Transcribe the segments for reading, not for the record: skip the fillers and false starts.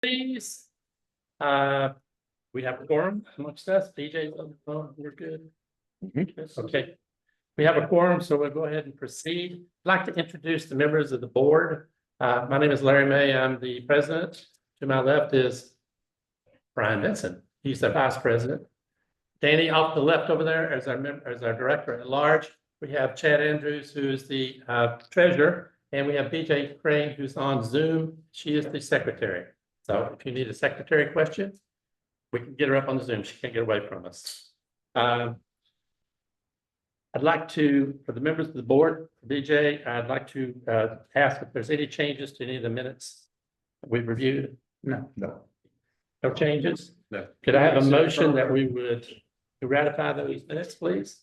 Please. We have a quorum amongst us. BJ's on the phone. We're good. Okay. We have a quorum, so we'll go ahead and proceed. I'd like to introduce the members of the board. My name is Larry May. I'm the president. To my left is Brian Benson. He's the vice president. Danny off the left over there as our director at large. We have Chad Andrews, who is the treasurer, and we have BJ Crane, who's on Zoom. She is the secretary. So if you need a secretary question, we can get her up on the Zoom. She can't get away from us. I'd like to, for the members of the board, BJ, I'd like to ask if there's any changes to any of the minutes we've reviewed. No. No changes? No. Could I have a motion that we would ratify those minutes, please?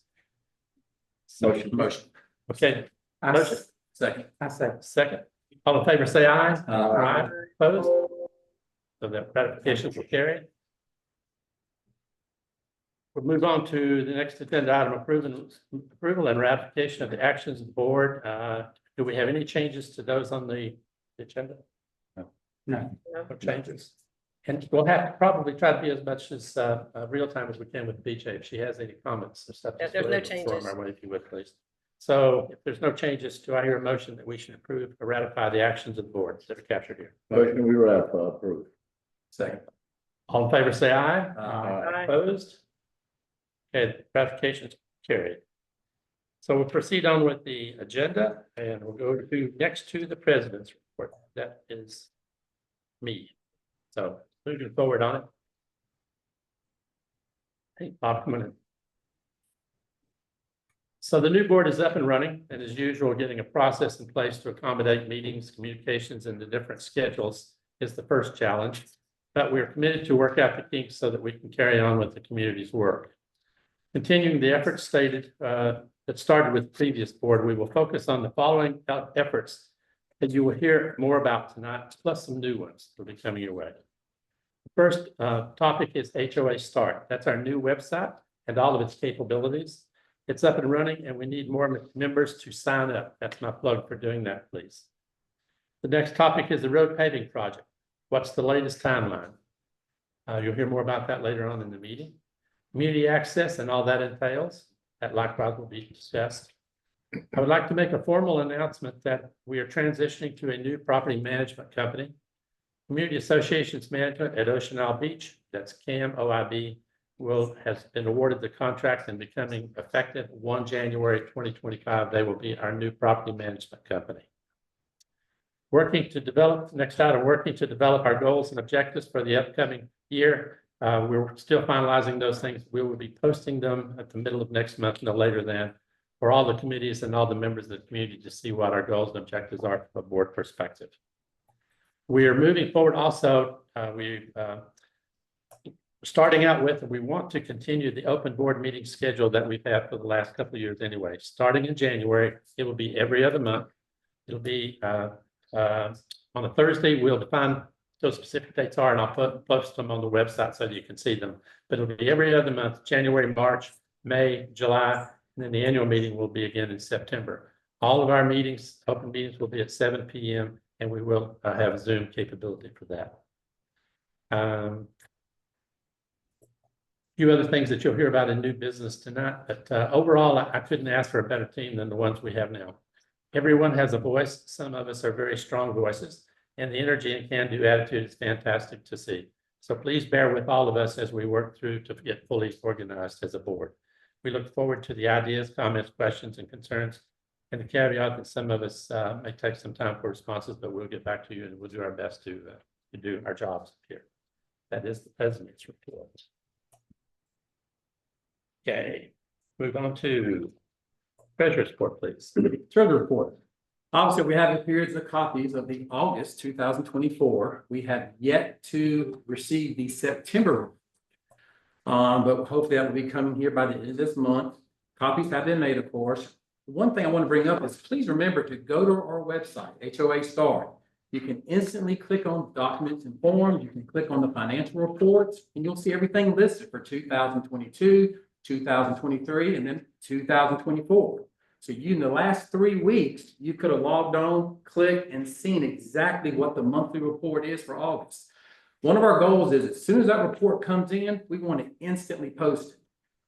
Motion. Okay. Motion. Second. I say second. All in favor, say aye. Aye. Opposed? So that ratifications will carry. We'll move on to the next agenda item, approval and ratification of the actions of the board. Do we have any changes to those on the agenda? No changes. And we'll have to probably try to be as much as real time as we can with BJ. If she has any comments or stuff. Yeah, there's no changes. Our way, if you would, please. So if there's no changes, do I hear a motion that we should approve or ratify the actions of the board that are captured here? Motion we ratify, approve. Second. All in favor, say aye. Aye. Opposed? Okay, ratification is carried. So we'll proceed on with the agenda and we'll go to next to the president's report. That is me. So moving forward on it. Hey, Bob, come on in. So the new board is up and running, and as usual, getting a process in place to accommodate meetings, communications, and the different schedules is the first challenge. But we're committed to work out the kinks so that we can carry on with the community's work. Continuing the efforts stated that started with the previous board, we will focus on the following efforts that you will hear more about tonight, plus some new ones that will be coming your way. The first topic is HOA Start. That's our new website and all of its capabilities. It's up and running and we need more members to sign up. That's my plug for doing that, please. The next topic is the road paving project. What's the latest timeline? You'll hear more about that later on in the meeting. Community access and all that entails. That likewise will be discussed. I would like to make a formal announcement that we are transitioning to a new property management company. Community Associations Management at Ocean Isle Beach, that's CAM OIB, has been awarded the contract and becoming effective 1 January 2025. They will be our new property management company. Working to develop our goals and objectives for the upcoming year. We're still finalizing those things. We will be posting them at the middle of next month, no later than, for all the committees and all the members of the community to see what our goals and objectives are from a board perspective. We are moving forward also. Starting out with, we want to continue the open board meeting schedule that we've had for the last couple of years anyway. Starting in January, it will be every other month. It'll be on a Thursday. We'll define those specific dates are, and I'll post them on the website so that you can see them. But it'll be every other month, January, March, May, July, and then the annual meeting will be again in September. All of our meetings, open meetings, will be at 7 p.m. and we will have Zoom capability for that. Few other things that you'll hear about in new business tonight, but overall, I couldn't ask for a better team than the ones we have now. Everyone has a voice. Some of us are very strong voices, and the energy and can-do attitude is fantastic to see. So please bear with all of us as we work through to get fully organized as a board. We look forward to the ideas, comments, questions, and concerns, and the caveat that some of us may take some time for responses, but we'll get back to you and we'll do our best to do our jobs here. That is the president's report. Okay, move on to treasurer's report, please. Treasury report. Obviously, we have here the copies of the August 2024. We have yet to receive the September, but hopefully that will be coming here by the end of this month. Copies have been made, of course. One thing I want to bring up is please remember to go to our website, HOA Start. You can instantly click on documents and forms. You can click on the financial reports, and you'll see everything listed for 2022, 2023, and then 2024. So you, in the last 3 weeks, you could have logged on, clicked, and seen exactly what the monthly report is for August. One of our goals is as soon as that report comes in, we want to instantly post it.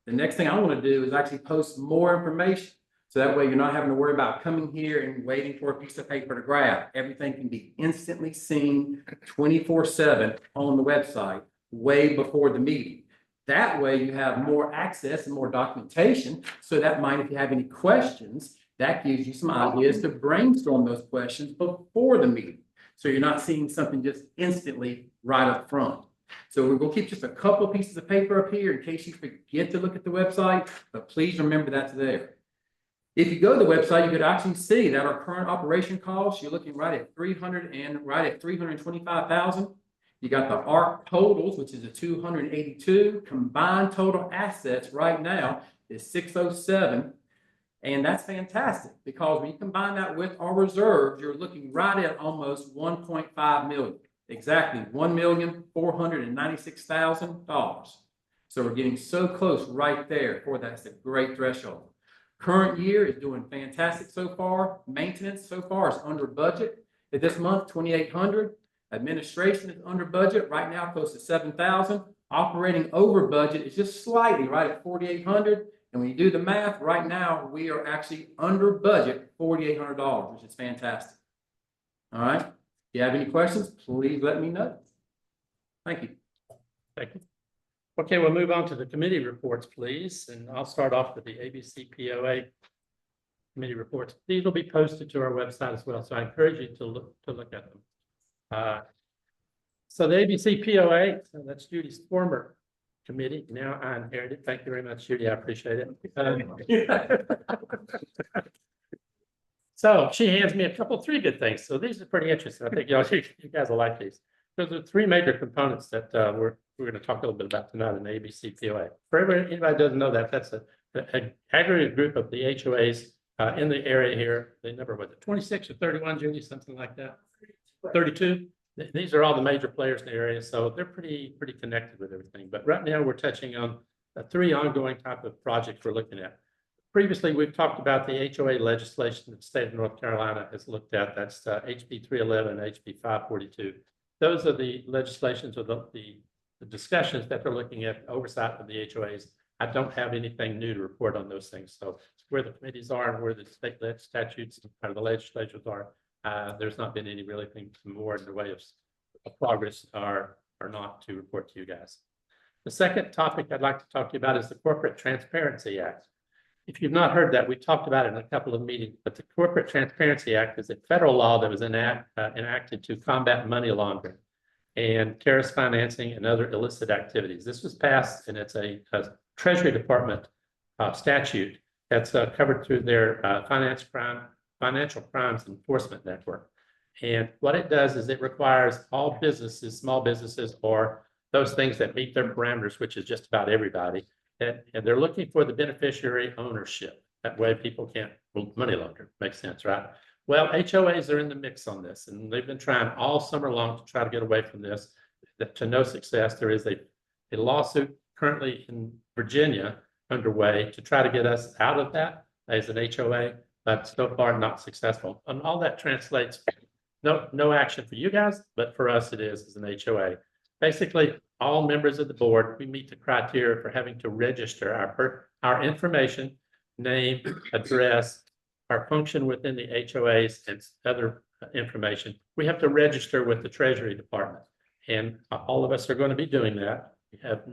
The next thing I want to do is actually post more information. So that way you're not having to worry about coming here and waiting for a piece of paper to grab. Everything can be instantly seen 24/7 on the website way before the meeting. That way you have more access and more documentation. So that might, if you have any questions, that gives you some ideas to brainstorm those questions before the meeting. So you're not seeing something just instantly right up front. So we're gonna keep just a couple pieces of paper up here in case you forget to look at the website, but please remember that's there. If you go to the website, you could actually see that our current operation costs, you're looking right at 325,000. You got the ARC totals, which is a 282. Combined total assets right now is 607. And that's fantastic because when you combine that with our reserves, you're looking right at almost 1.5 million. Exactly $1,496,000. So we're getting so close right there for that's a great threshold. Current year is doing fantastic so far. Maintenance so far is under budget. This month, 2,800. Administration is under budget right now, close to 7,000. Operating over budget is just slightly right at 4,800. And when you do the math, right now we are actually under budget $4,800, which is fantastic. All right. If you have any questions, please let me know. Thank you. Thank you. Okay, we'll move on to the committee reports, please, and I'll start off with the ABC POA committee reports. These will be posted to our website as well, so I encourage you to look at them. So the ABC POA, so that's Judy's former committee. Now I inherited. Thank you very much, Judy. I appreciate it. So she hands me three good things. So these are pretty interesting. I think you guys will like these. Those are three major components that we're going to talk a little bit about tonight in the ABC POA. For anybody who doesn't know that, that's an aggregate group of the HOAs in the area here. They number was it 26 or 31, Judy, something like that. 32. These are all the major players in the area, so they're pretty connected with everything. But right now we're touching on three ongoing type of projects we're looking at. Previously, we've talked about the HOA legislation that the state of North Carolina has looked at. That's HB 311 and HB 542. Those are the legislations or the discussions that they're looking at oversight of the HOAs. I don't have anything new to report on those things. So where the committees are and where the state statutes and the legislatures are, there's not been any really thing more in the way of progress or not to report to you guys. The second topic I'd like to talk to you about is the Corporate Transparency Act. If you've not heard that, we talked about it in a couple of meetings, but the Corporate Transparency Act is a federal law that was enacted to combat money laundering and terrorist financing and other illicit activities. This was passed, and it's a Treasury Department statute that's covered through their financial crimes enforcement network. And what it does is it requires all businesses, small businesses, or those things that meet their parameters, which is just about everybody, and they're looking for the beneficiary ownership. That way people can't money launder. Makes sense, right? Well, HOAs are in the mix on this, and they've been trying all summer long to try to get away from this, to no success. There is a lawsuit currently in Virginia underway to try to get us out of that as an HOA, but so far not successful. And all that translates, no action for you guys, but for us it is as an HOA. Basically, all members of the board, we meet the criteria for having to register our information, name, address, our function within the HOAs and other information. We have to register with the Treasury Department, and all of us are going to be doing that. We have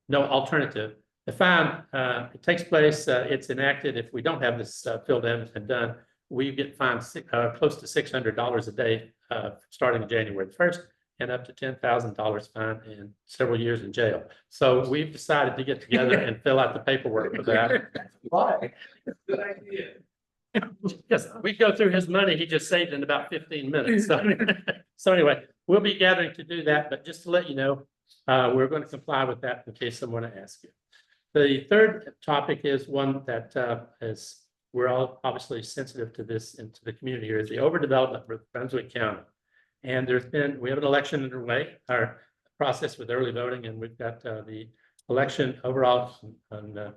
no alternative. The fine, it takes place, it's enacted. If we don't have this filled in and done, we get fined close to $600 a day starting January 1st. And up to $10,000 fine and several years in jail. So we've decided to get together and fill out the paperwork for that. Why? Good idea. Yes, we go through his money he just saved in about 15 minutes. So anyway, we'll be gathering to do that, but just to let you know, we're going to comply with that in case someone asks you. The third topic is one that we're all obviously sensitive to this into the community here, is the overdevelopment of Brunswick County. And we have an election underway, our process with early voting, and we've got the election overall on,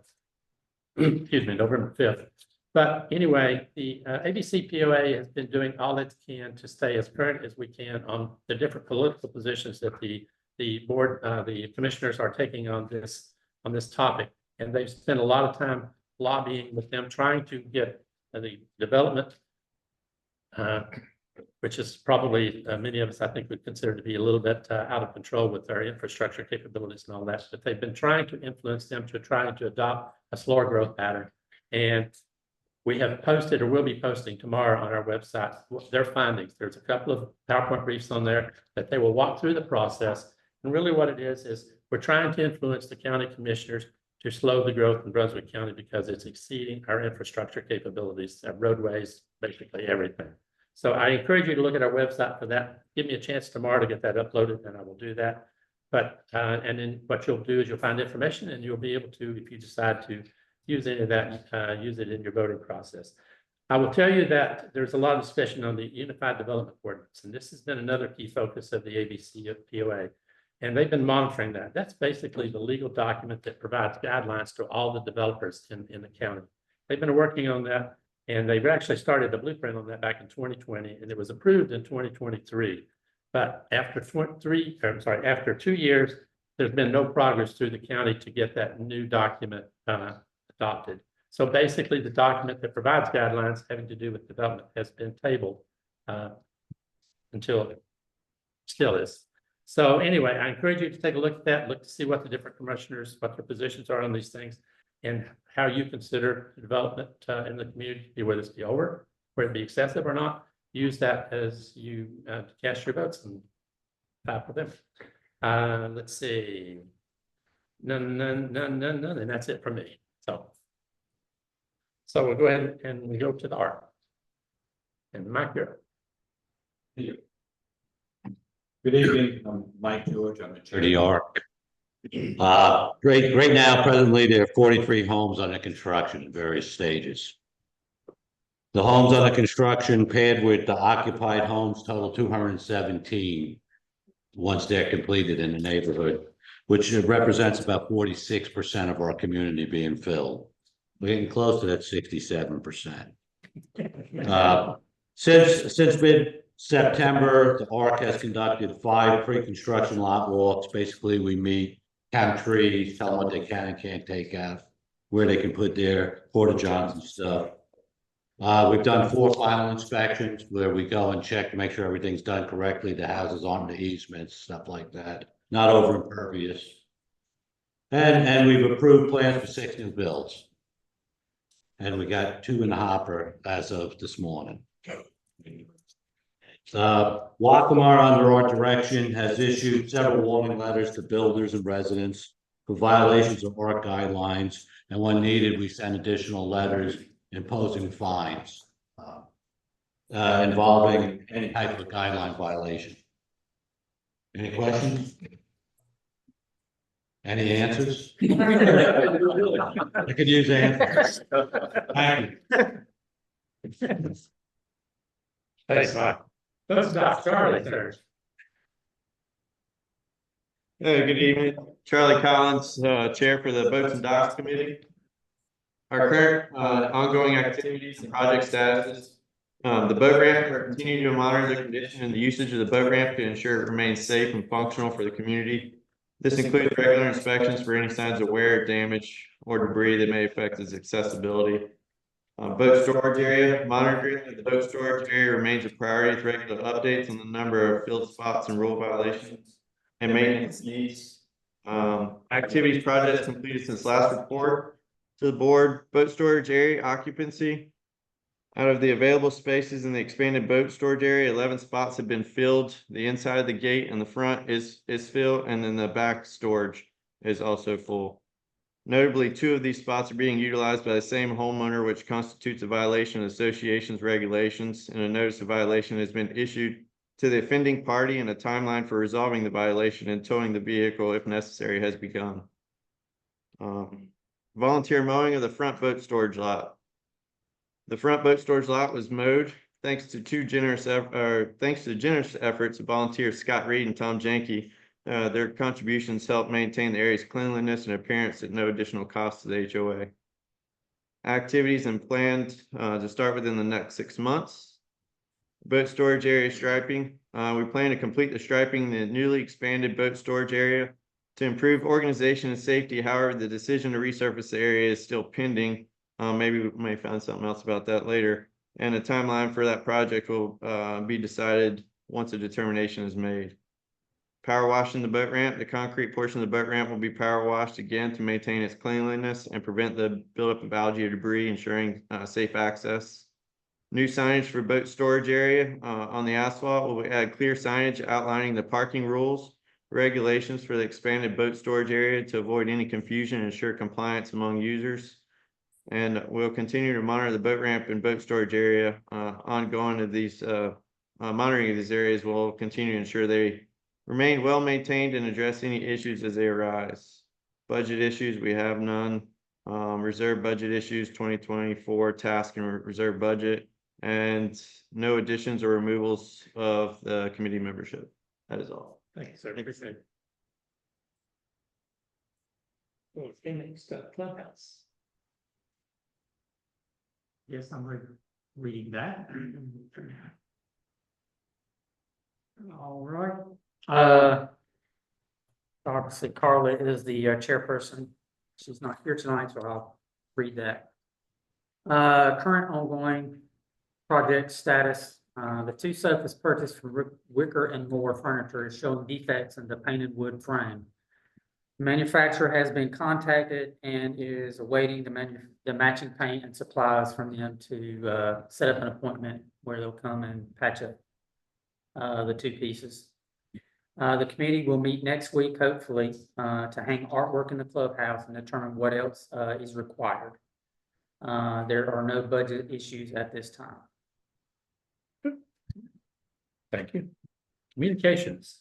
excuse me, November 5th. But anyway, the ABC POA has been doing all it can to stay as current as we can on the different political positions that the board, the commissioners are taking on this topic. And they've spent a lot of time lobbying with them, trying to get the development, which is probably many of us, I think, would consider to be a little bit out of control with our infrastructure capabilities and all that. But they've been trying to influence them to try to adopt a slower growth pattern. And we have posted or will be posting tomorrow on our website their findings. There's a couple of PowerPoint briefs on there that they will walk through the process. And really what it is we're trying to influence the county commissioners to slow the growth in Brunswick County because it's exceeding our infrastructure capabilities, our roadways, basically everything. So I encourage you to look at our website for that. Give me a chance tomorrow to get that uploaded and I will do that. But, and then what you'll do is you'll find information and you'll be able to, if you decide to use any of that, use it in your voting process. I will tell you that there's a lot of discussion on the Unified Development Ordinance, and this has been another key focus of the ABC POA. And they've been monitoring that. That's basically the legal document that provides guidelines to all the developers in the county. They've been working on that, and they've actually started the blueprint on that back in 2020, and it was approved in 2023. But after 2 years, there's been no progress through the county to get that new document adopted. So basically, the document that provides guidelines having to do with development has been tabled until it still is. So anyway, I encourage you to take a look at that, look to see what the different commissioners, what their positions are on these things, and how you consider development in the community, whether it's be over, whether it be excessive or not. Use that as you cast your votes and vote for them. Let's see. None, and that's it for me. So we'll go ahead and we go to the R. And Mike, you're up. Good evening, I'm Mike George, I'm the chair of the ARC. Right now, presently, there are 43 homes under construction in various stages. The homes under construction paired with the occupied homes total 217 once they're completed in the neighborhood, which represents about 46% of our community being filled. We're getting close to that 67%. Since mid-September, the ARC has conducted 5 pre-construction lot walks. Basically, we meet, count trees, tell them what they can and can't take out, where they can put their porta-johns and stuff. We've done 4 final inspections where we go and check to make sure everything's done correctly. The houses aren't the easements, stuff like that, not over impervious. And we've approved plans for 6 new builds. And we got 2 in the hopper as of this morning. Waccamaw, under our direction, has issued several warning letters to builders and residents for violations of ARC guidelines. And when needed, we send additional letters imposing fines involving any type of guideline violation. Any questions? Any answers? I could use answers. Thank you. Thanks, Mike. Let's stop Charlie there. Good evening, Charlie Collins, Chair for the Boats and Docks Committee. Our current ongoing activities and project status. The boat ramp, we're continuing to monitor the condition and the usage of the boat ramp to ensure it remains safe and functional for the community. This includes regular inspections for any signs of wear, damage, or debris that may affect its accessibility. Boat storage area, monitoring of the boat storage area remains a priority with regular updates on the number of field spots and rule violations and maintenance needs. Activities projects completed since last report to the board. Boat storage area occupancy. Out of the available spaces in the expanded boat storage area, 11 spots have been filled. The inside of the gate and the front is filled, and then the back storage is also full. Notably, 2 of these spots are being utilized by the same homeowner, which constitutes a violation of the association's regulations, and a notice of violation has been issued to the offending party, and a timeline for resolving the violation and towing the vehicle if necessary has begun. Volunteer mowing of the front boat storage lot. The front boat storage lot was mowed thanks to generous efforts of volunteers Scott Reed and Tom Jenke. Their contributions helped maintain the area's cleanliness and appearance at no additional cost to the HOA. activities and planned to start within the next 6 months. Boat storage area striping. We plan to complete the striping in the newly expanded boat storage area to improve organization and safety. However, the decision to resurface the area is still pending. Maybe we may find something else about that later. And a timeline for that project will be decided once a determination is made. Power washing the boat ramp. The concrete portion of the boat ramp will be power washed again to maintain its cleanliness and prevent the buildup of algae or debris, ensuring safe access. New signage for boat storage area on the asphalt. Will add clear signage outlining the parking rules, regulations for the expanded boat storage area to avoid any confusion and ensure compliance among users. And we'll continue to monitor the boat ramp and boat storage area ongoing of these monitoring of these areas will continue to ensure they remain well maintained and address any issues as they arise. Budget issues, we have none. Reserve budget issues, 2024 task and reserve budget, and no additions or removals of the committee membership. That is all. Thank you, sir. Appreciate it. Okay, next up, Clubhouse. Yes, I'm reading that. All right. Obviously Carla is the chairperson. She's not here tonight, so I'll read that. Current ongoing project status. The two sofas purchased from Wicker and Moore Furniture is showing defects in the painted wood frame. The manufacturer has been contacted and is awaiting the matching paint and supplies from them to set up an appointment where they'll come and patch up the two pieces. The committee will meet next week, hopefully, to hang artwork in the clubhouse and determine what else is required. There are no budget issues at this time. Thank you. Communications.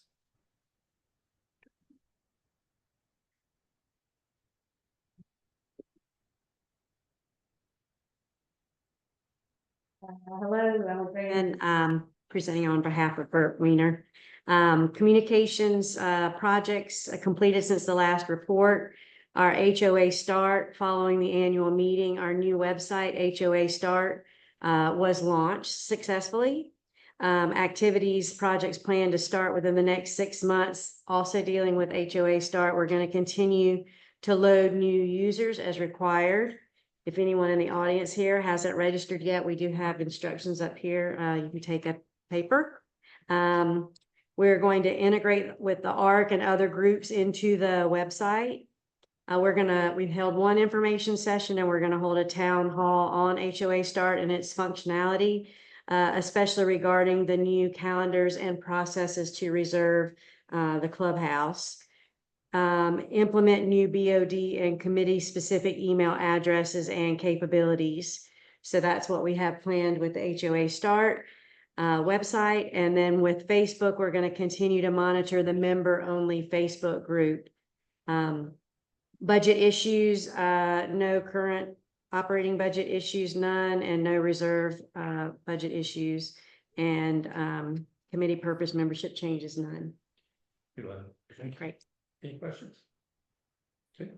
Hello, I'm presenting on behalf of Bert Weiner. Communications projects completed since the last report. Our HOA Start following the annual meeting, our new website, HOA Start, was launched successfully. Activities, projects planned to start within the next 6 months. Also dealing with HOA Start, we're going to continue to load new users as required. If anyone in the audience here hasn't registered yet, we do have instructions up here. You can take a paper. We're going to integrate with the ARC and other groups into the website. We've held one information session and we're going to hold a town hall on HOA Start and its functionality, especially regarding the new calendars and processes to reserve the clubhouse. Implement new BOD and committee specific email addresses and capabilities. So that's what we have planned with the HOA Start website. And then with Facebook, we're going to continue to monitor the member only Facebook group. Budget issues, no current operating budget issues, none, and no reserve budget issues, and committee purpose membership changes, none. Great. Any questions? Okay,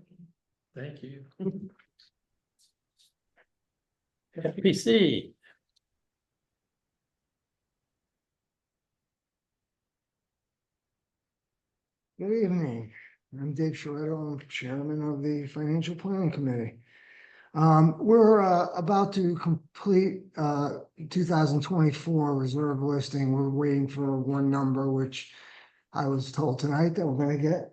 thank you. FPC. Good evening. I'm Dave Sharetto. I'm chairman of the Financial Planning Committee. We're about to complete 2024 reserve listing. We're waiting for one number, which I was told tonight that we're going to get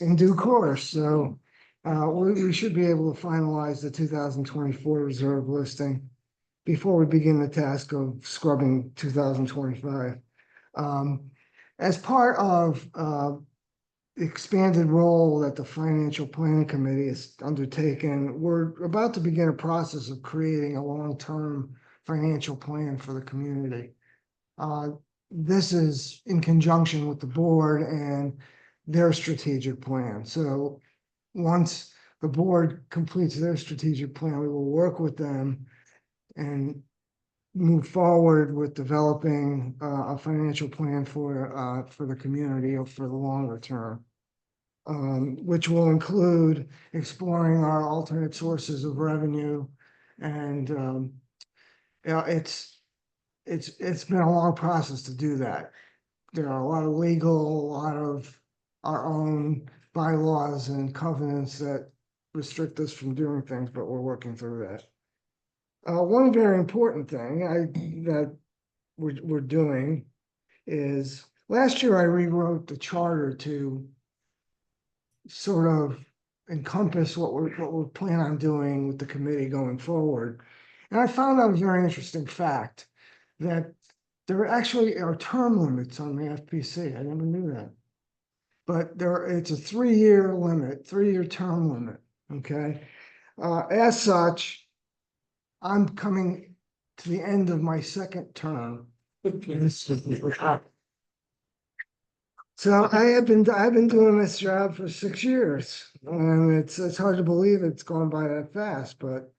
in due course. So we should be able to finalize the 2024 reserve listing before we begin the task of scrubbing 2025. As part of expanded role that the Financial Planning Committee has undertaken, we're about to begin a process of creating a long-term financial plan for the community. This is in conjunction with the board and their strategic plan. So once the board completes their strategic plan, we will work with them and move forward with developing a financial plan for the community or for the longer term. which will include exploring our alternate sources of revenue. And, yeah, it's been a long process to do that. There are a lot of legal, a lot of our own bylaws and covenants that restrict us from doing things, but we're working through that. One very important thing that we're doing is, last year I rewrote the charter to sort of encompass what we're planning on doing with the committee going forward. And I found out a very interesting fact that there actually are term limits on the FPC. I never knew that. But it's a 3-year limit, 3-year term limit, okay? As such, I'm coming to the end of my second term. So I've been doing this job for 6 years, and it's hard to believe it's gone by that fast, but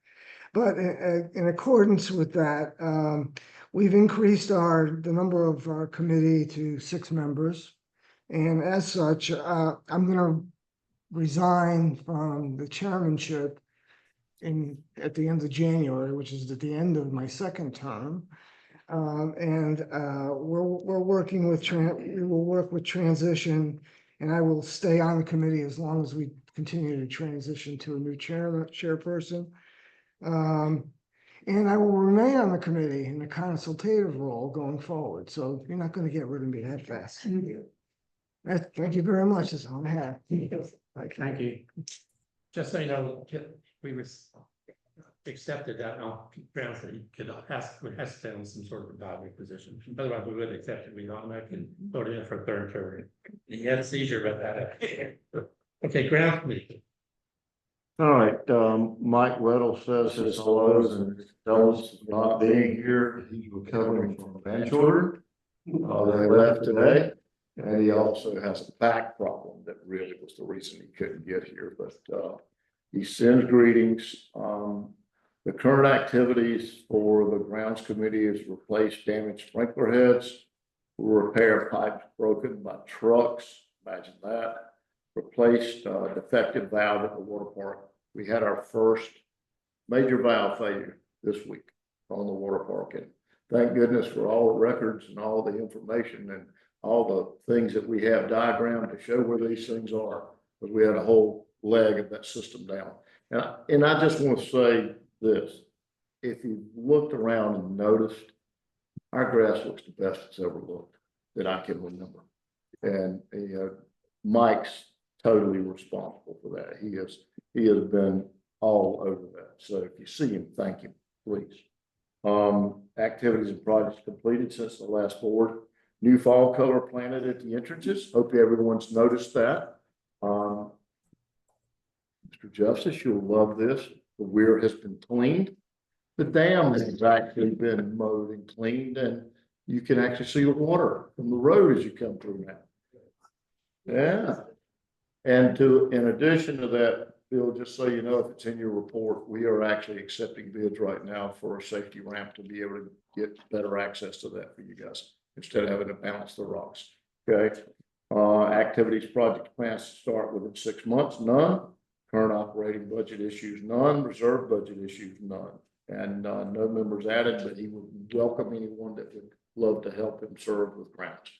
in accordance with that, we've increased the number of our committee to 6 members. And as such, I'm gonna resign from the chairmanship at the end of January, which is at the end of my second term. We're working with we will work with transition, and I will stay on the committee as long as we continue to transition to a new chairperson. And I will remain on the committee in a consultative role going forward. So you're not going to get rid of me that fast. Thank you very much. That's all I have. Thank you. Just so you know, we accepted that on grounds that he would have to stay on some sort of advisory position. Otherwise, we would accept it. We'd automatically vote in for a third term. He had a seizure about that. Okay, ground committee. All right, Mike Weddle says his hellos and tells us not being here, he's recovering from a bench order. They left today, and he also has a back problem that really was the reason he couldn't get here, but he sends greetings. The current activities for the grounds committee is replace damaged sprinkler heads, repair pipes broken by trucks, imagine that, replaced defective valve at the water park. We had our first major valve failure this week on the water park, and thank goodness for all the records and all the information and all the things that we have diagrammed to show where these things are, because we had a whole leg of that system down. And I just want to say this, if you looked around and noticed, our grass looks the best it's ever looked that I can remember. And Mike's totally responsible for that. He has been all over that. So if you see him, thank him, please. Activities and projects completed since the last board. New fall color planted at the entrances. Hope everyone's noticed that. Mr. Justice, you'll love this. The weir has been cleaned. The dam has actually been mowed and cleaned, and you can actually see the water from the road as you come through now. Yeah. And in addition to that, Bill, just so you know, if it's in your report, we are actually accepting bids right now for a safety ramp to be able to get better access to that for you guys, instead of having to bounce the rocks. Okay. Activities project plans to start within 6 months, none. Current operating budget issues, none. Reserve budget issues, none. And no members added, but he would welcome anyone that would love to help him serve with grants.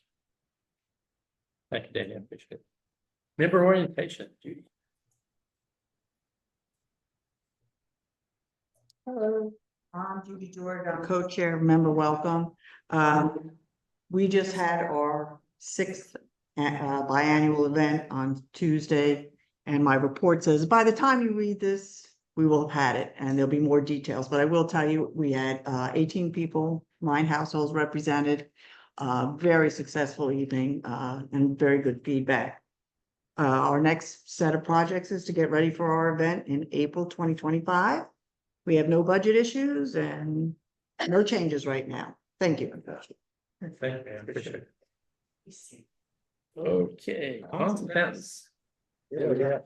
Thank you, Danny. I appreciate it. Member orientation, Judy. Hello, I'm Judy George. I'm co-chair, member welcome. We just had our 6th biannual event on Tuesday. And my report says, by the time you read this, we will have had it and there'll be more details. But I will tell you, we had 18 people, 9 households represented, very successful evening and very good feedback. Our next set of projects is to get ready for our event in April 2025. We have no budget issues and no changes right now. Thank you. Thank you, appreciate it. Okay, on to fence. Yeah.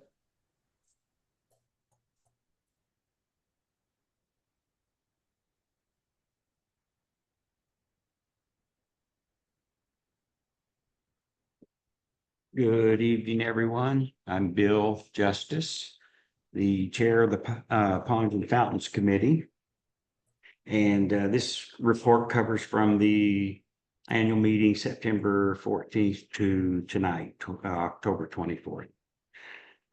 Good evening, everyone. I'm Bill Justice, the Chair of the Ponds and Fountains Committee. And this report covers from the annual meeting September 14th to tonight, October 24th.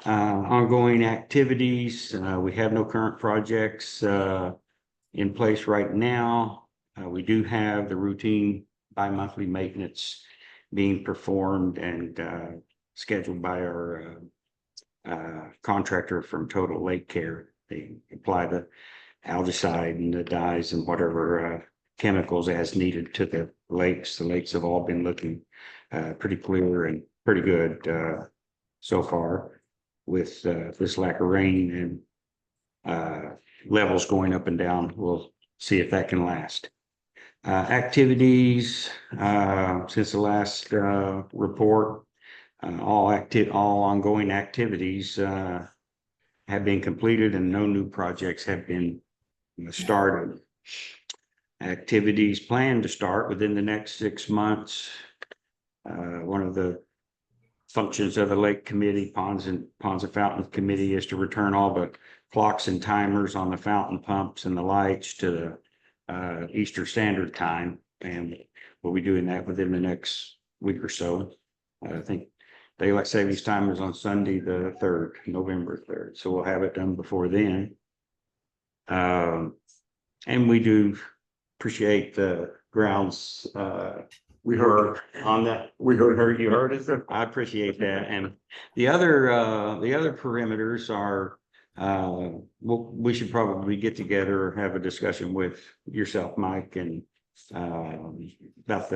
Ongoing activities, we have no current projects in place right now. We do have the routine bi-monthly maintenance being performed and scheduled by our contractor from Total Lake Care. They apply the algicide and the dyes and whatever chemicals as needed to the lakes. The lakes have all been looking pretty clear and pretty good so far with this lack of rain and levels going up and down. We'll see if that can last. Activities since the last report, all ongoing activities have been completed and no new projects have been started. Activities planned to start within the next 6 months. One of the functions of the Lake Committee, Ponds and Fountains Committee, is to return all the clocks and timers on the fountain pumps and the lights to the Eastern Standard Time, and we'll be doing that within the next week or so. I think daylight savings time is on Sunday, the 3rd, November 3rd, so we'll have it done before then. And we do appreciate the grounds We heard, on that. we heard. You heard it. I appreciate that. And the other perimeters are, we should probably get together or have a discussion with yourself, Mike, and about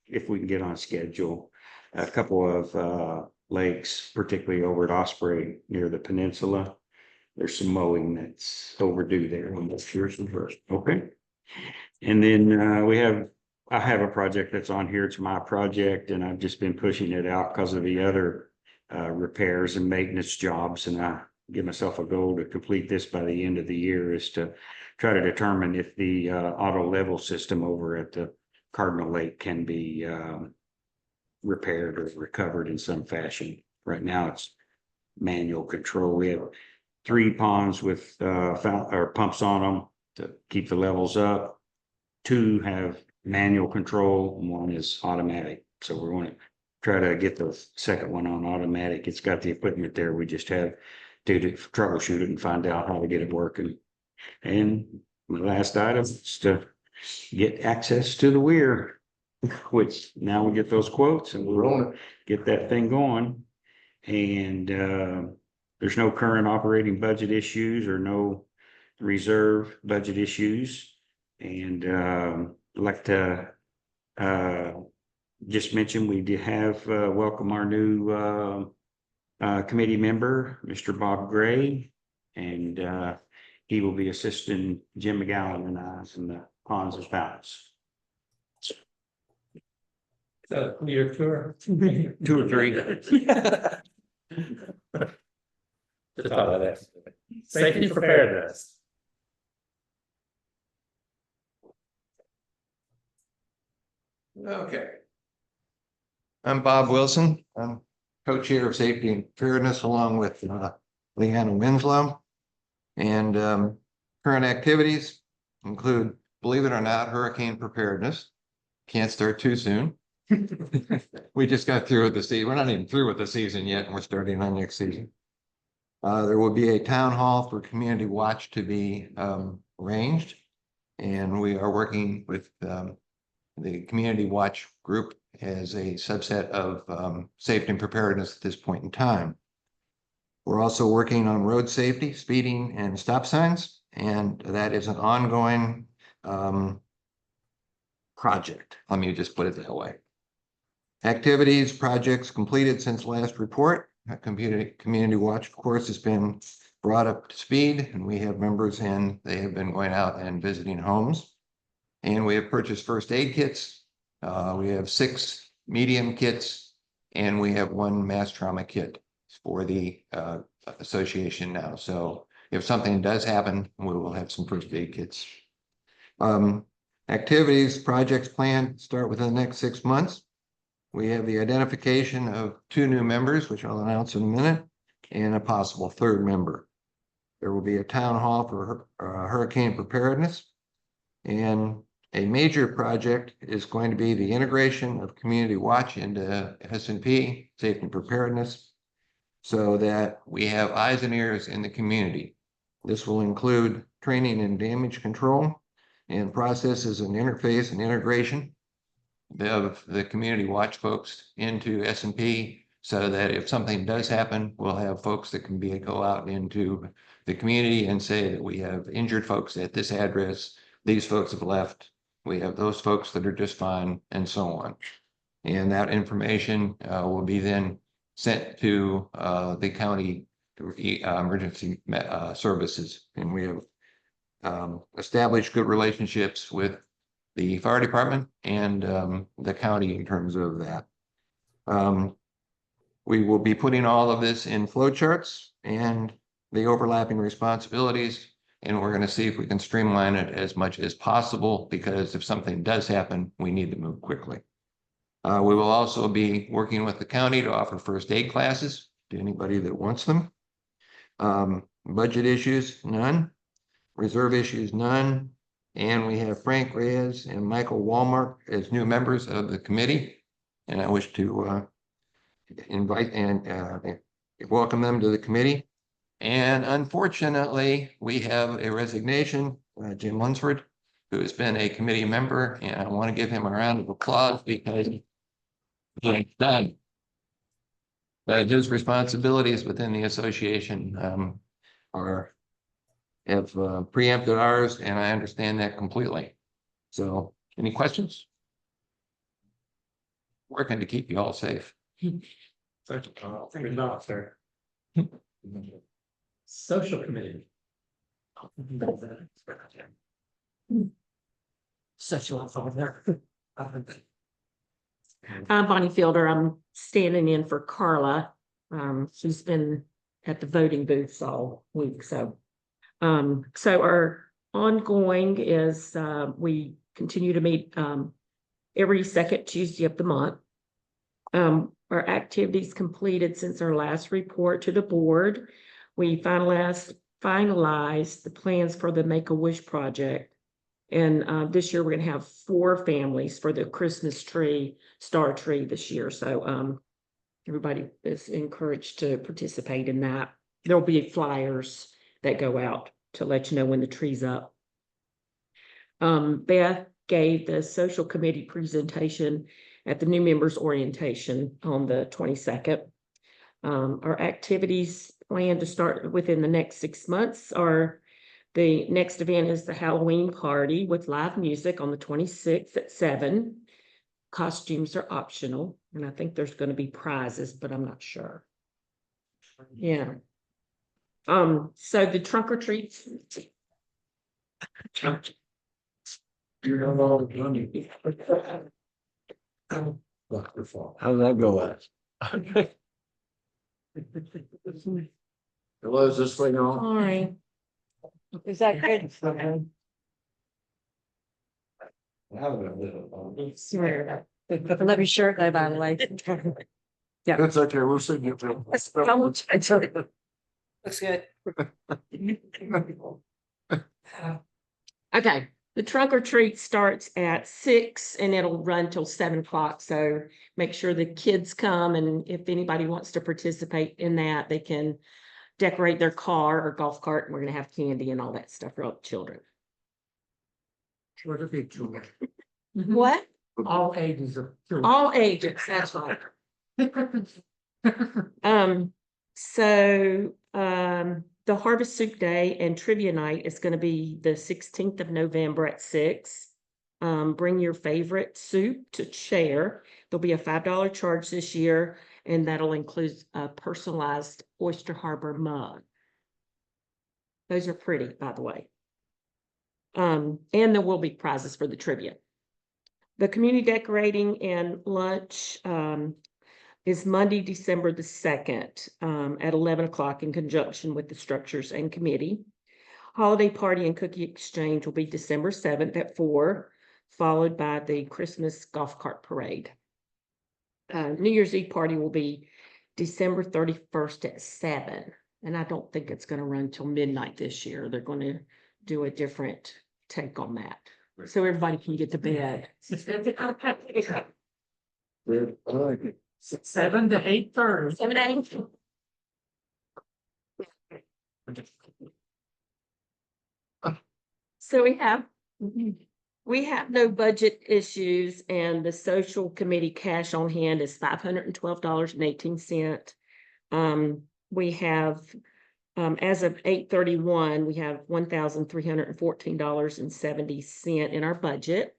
if we can get on schedule. A couple of lakes, particularly over at Osprey near the peninsula. There's some mowing that's overdue there on those years and first. Okay. And then I have a project that's on here. It's my project, and I've just been pushing it out because of the other repairs and maintenance jobs. And I give myself a goal to complete this by the end of the year, is to try to determine if the auto level system over at the Cardinal Lake can be repaired or recovered in some fashion. Right now it's manual control. We have 3 ponds with pumps on them to keep the levels up. 2 have manual control, and 1 is automatic. So we're going to try to get the second one on automatic. It's got the equipment there. We just have to troubleshoot it and find out how to get it working. And my last item is to get access to the weir, which now we get those quotes and we're on it, get that thing going. And there's no current operating budget issues or no reserve budget issues. And I'd like to just mention we did have welcome our new committee member, Mr. Bob Gray, and he will be assisting Jim McGowan and I in the Ponds and Fountains. Your tour. 2 or 3. Just thought of that. Safety preparedness. Okay. I'm Bob Wilson. I'm co-chair of Safety and Preparedness along with Leanna Winslow. And current activities include, believe it or not, hurricane preparedness. Can't start too soon. We just got through with the season. We're not even through with the season yet, and we're starting on next season. There will be a town hall for Community Watch to be arranged. And we are working with the Community Watch group as a subset of safety and preparedness at this point in time. We're also working on road safety, speeding, and stop signs, and that is an ongoing project. Let me just put it that way. Activities, projects completed since last report. Community Watch, of course, has been brought up to speed, and we have members, and they have been going out and visiting homes. And we have purchased first aid kits. We have 6 medium kits, and we have 1 mass trauma kit for the association now. So if something does happen, we will have some first aid kits. Activities, projects planned start within the next 6 months. we have the identification of 2 new members, which I'll announce in a minute, and a possible 3rd member. There will be a town hall for hurricane preparedness. And a major project is going to be the integration of Community Watch into S&P, Safety and Preparedness, so that we have eyes and ears in the community. This will include training and damage control and processes and interface and integration of the Community Watch folks into S&P, so that if something does happen, we'll have folks that can go out into the community and say that we have injured folks at this address. These folks have left. We have those folks that are just fine, and so on. And that information will be then sent to the county emergency services. And we have established good relationships with the fire department and the county in terms of that. We will be putting all of this in flow charts and the overlapping responsibilities. And we're going to see if we can streamline it as much as possible, because if something does happen, we need to move quickly. We will also be working with the county to offer first aid classes to anybody that wants them. Budget issues, none. Reserve issues, none. And we have Frank Reyes and Michael Walmart as new members of the committee. And I wish to invite and welcome them to the committee. And unfortunately, we have a resignation, Jim Lunsford, who has been a committee member, and I want to give him a round of applause because he's done. But his responsibilities within the association have preempted ours, and I understand that completely. So, any questions? Working to keep you all safe. Social committee. Such a lot over there. I'm Bonnie Fielder. I'm standing in for Carla. She's been at the voting booths all week, so. So our ongoing is, we continue to meet, every second Tuesday of the month. Our activities completed since our last report to the board. We finalized the plans for the Make-A-Wish project. And this year we're gonna have 4 families for the Christmas tree, star tree this year. So everybody is encouraged to participate in that. There'll be flyers that go out to let you know when the tree's up. Beth gave the social committee presentation at the new members orientation on the 22nd. Our activities planned to start within the next 6 months are the next event is the Halloween party with live music on the 26th at 7. Costumes are optional, and I think there's going to be prizes, but I'm not sure. Yeah. So the trunk or treats. How's that go? Hello, is this thing on? All right. Is that good? Let me shirt go, by the way. It's okay, we'll see you. Looks good. Okay, the trunk or treat starts at 6 and it'll run till 7 o'clock. So make sure the kids come, and if anybody wants to participate in that, they can decorate their car or golf cart, and we're gonna have candy and all that stuff for all the children. What? All ages of. All ages, that's right. The Harvest Soup Day and Trivia Night is going to be the 16th of November at 6. Bring your favorite soup to share. There'll be a $5 charge this year, and that'll include a personalized Oyster Harbor mug. Those are pretty, by the way. And there will be prizes for the trivia. The community decorating and lunch is Monday, December the 2nd at 11 o'clock in conjunction with the structures and committee. Holiday party and cookie exchange will be December 7th at 4, followed by the Christmas golf cart parade. New Year's Eve party will be December 31st at 7. And I don't think it's gonna run till midnight this year. They're gonna do a different take on that. So everybody can get to bed. 7 to 8:30. 7 to 8. So we have no budget issues, and the social committee cash on hand is $512.18. We have, as of 8/31, we have $1,314.70 in our budget.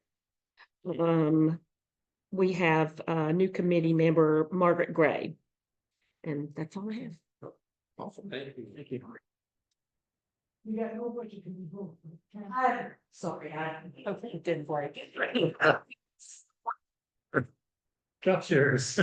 We have a new committee member, Margaret Gray. And that's all I have. Awesome, thank you. Thank you. You got no budget. Can you vote? Sorry, I hope it didn't break. Got yours.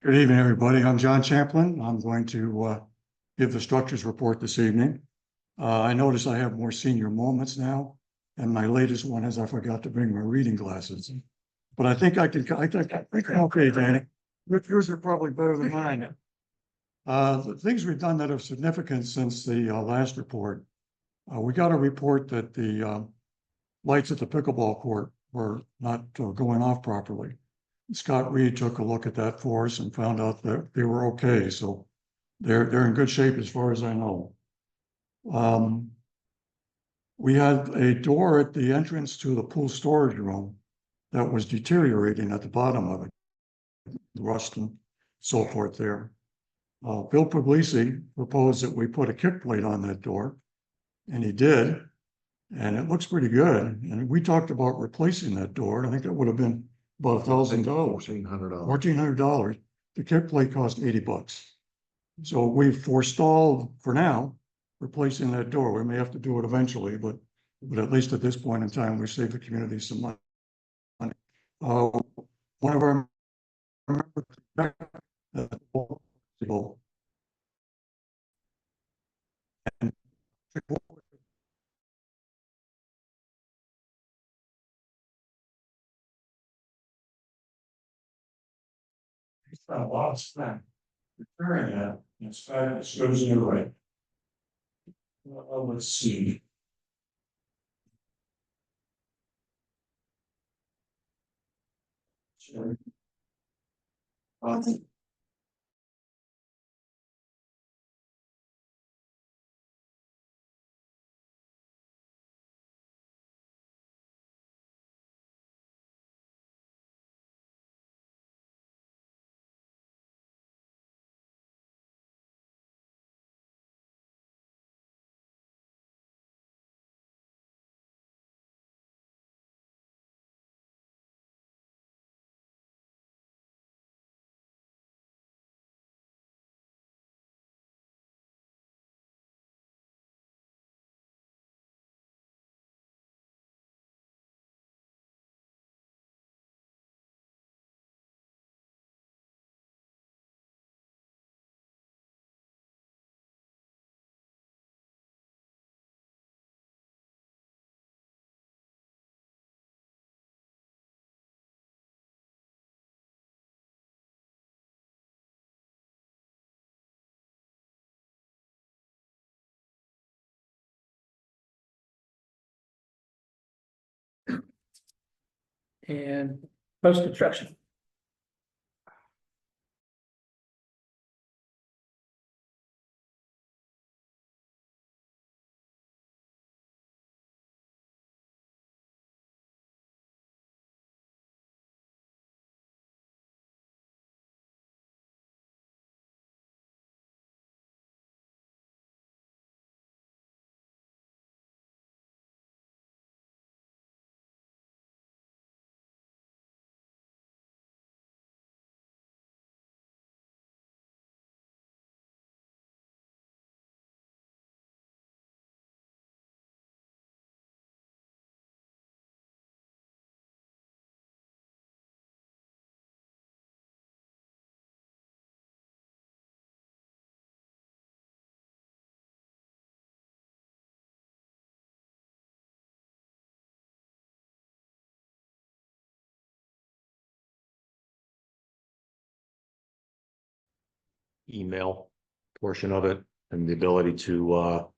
Good evening, everybody. I'm John Champlin. I'm going to give the structures report this evening. I notice I have more senior moments now, and my latest one is I forgot to bring my reading glasses. But I think I think I'm okay, Danny. Yours are probably better than mine. The things we've done that are significant since the last report. We got a report that the lights at the pickleball court were not going off properly. Scott Reed took a look at that for us and found out that they were okay, so they're in good shape as far as I know. We had a door at the entrance to the pool storage room that was deteriorating at the bottom of it, rust and so forth there. Bill Puglisi proposed that we put a kick plate on that door, and he did, and it looks pretty good. And we talked about replacing that door. I think that would have been about $1,000. $1,400. The kick plate cost $80. So we've forestalled for now replacing that door. We may have to do it eventually, but at least at this point in time, we saved the community some money. One of our a lot of time repairing that. It's fine, it goes in the right. Let's see. Sure. And post-construction. email portion of it and the ability to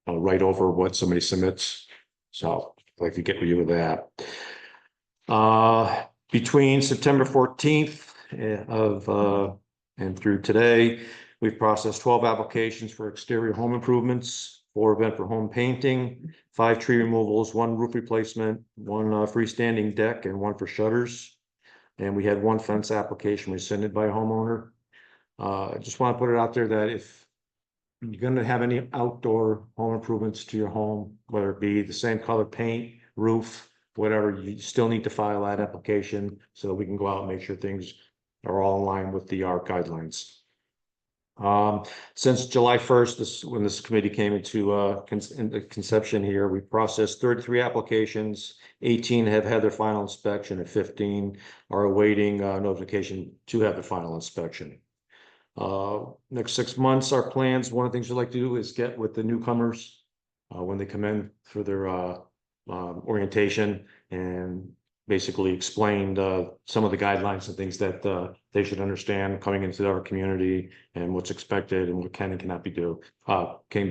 write over what somebody submits. So I'd like to get with you with that. Between September 14th and through today, we've processed 12 applications for exterior home improvements, 4 event for home painting, 5 tree removals, 1 roof replacement, 1 freestanding deck, and 1 for shutters. And we had 1 fence application rescinded by a homeowner. I just want to put it out there that if you're going to have any outdoor home improvements to your home, whether it be the same color paint, roof, whatever, you still need to file that application so we can go out and make sure things are all in line with the ARC guidelines. Since July 1st, when this committee came into conception here, we processed 33 applications. 18 have had their final inspection, and 15 are awaiting notification to have their final inspection. Next 6 months, our plans, one of the things we like to do is get with the newcomers when they come in for their orientation and basically explained some of the guidelines and things that they should understand coming into our community and what's expected and what can and cannot be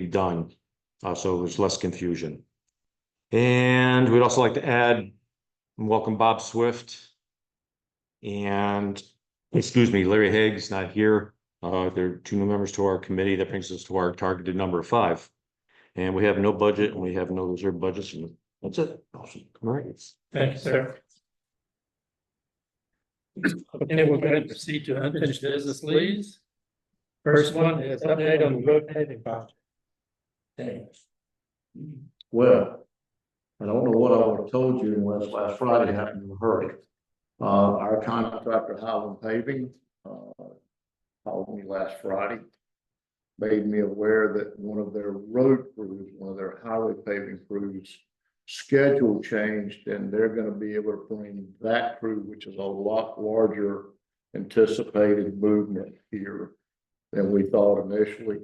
done. So there's less confusion. And we'd also like to add and welcome Bob Swift and, Larry Haig's not here. There are 2 new members to our committee. That brings us to our targeted number of 5. And we have no budget and we have no reserve budgets. And that's it. Awesome. All right. Thank you, sir. Okay, we're going to proceed to unfinished business leads. First one is update on the road paving project. Thanks. Well, I don't know what I would have told you unless last Friday happened in a hurry. Our contractor, Highland Paving, called me last Friday, made me aware that one of their road crews, one of their highway paving crews, schedule changed, and they're going to be able to bring that crew, which is a lot larger anticipated movement here than we thought initially.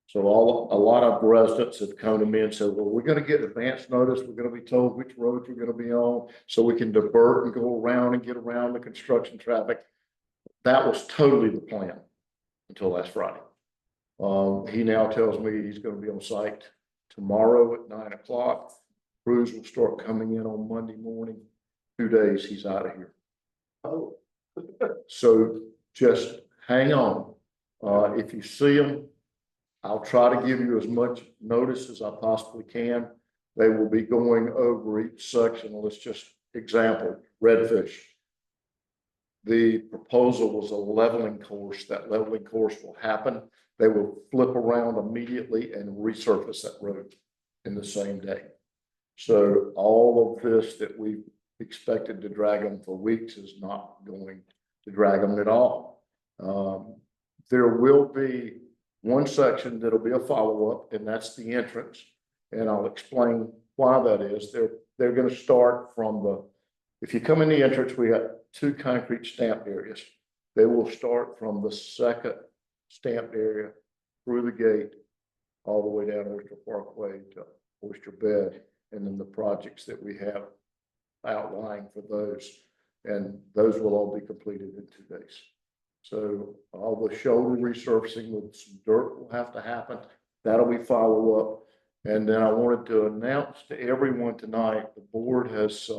So a lot of residents have come to me and said, well, we're going to get advance notice. We're going to be told which roads we're going to be on so we can divert and go around and get around the construction traffic. That was totally the plan until last Friday. He now tells me he's going to be on site tomorrow at 9 o'clock. Crews will start coming in on Monday morning. 2 days, he's out of here. Oh, so just hang on. If you see them, I'll try to give you as much notice as I possibly can. They will be going over each section. Let's just example, Redfish. The proposal was a leveling course. That leveling course will happen. They will flip around immediately and resurface that road in the same day. So all of this that we expected to drag them for weeks is not going to drag them at all. There will be one section that'll be a follow-up, and that's the entrance. And I'll explain why that is. They're going to start from if you come in the entrance, we got 2 concrete stamped areas. They will start from the second stamped area through the gate all the way down Oyster Parkway to Oyster Bed, and then the projects that we have outlined for those. And those will all be completed in 2 days. So all the shoulder resurfacing with some dirt will have to happen. That'll be follow-up. And then I wanted to announce to everyone tonight, the board has,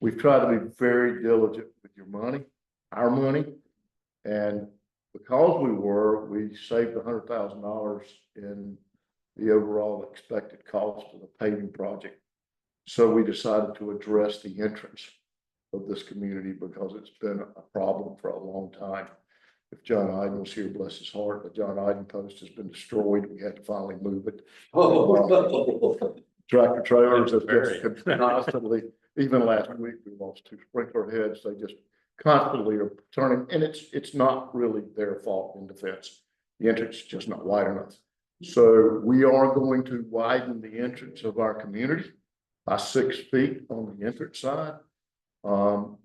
we've tried to be very diligent with your money, our money. And because we saved $100,000 in the overall expected cost of the paving project. So we decided to address the entrance of this community because it's been a problem for a long time. If John Iden was here, bless his heart, the John Iden post has been destroyed. We had to finally move it. Tractor trailers have just constantly, even last week, we lost 2 sprinkler heads. They just constantly are turning, and it's not really their fault in defense. The entrance is just not wide enough. So we are going to widen the entrance of our community by 6 feet on the entrance side.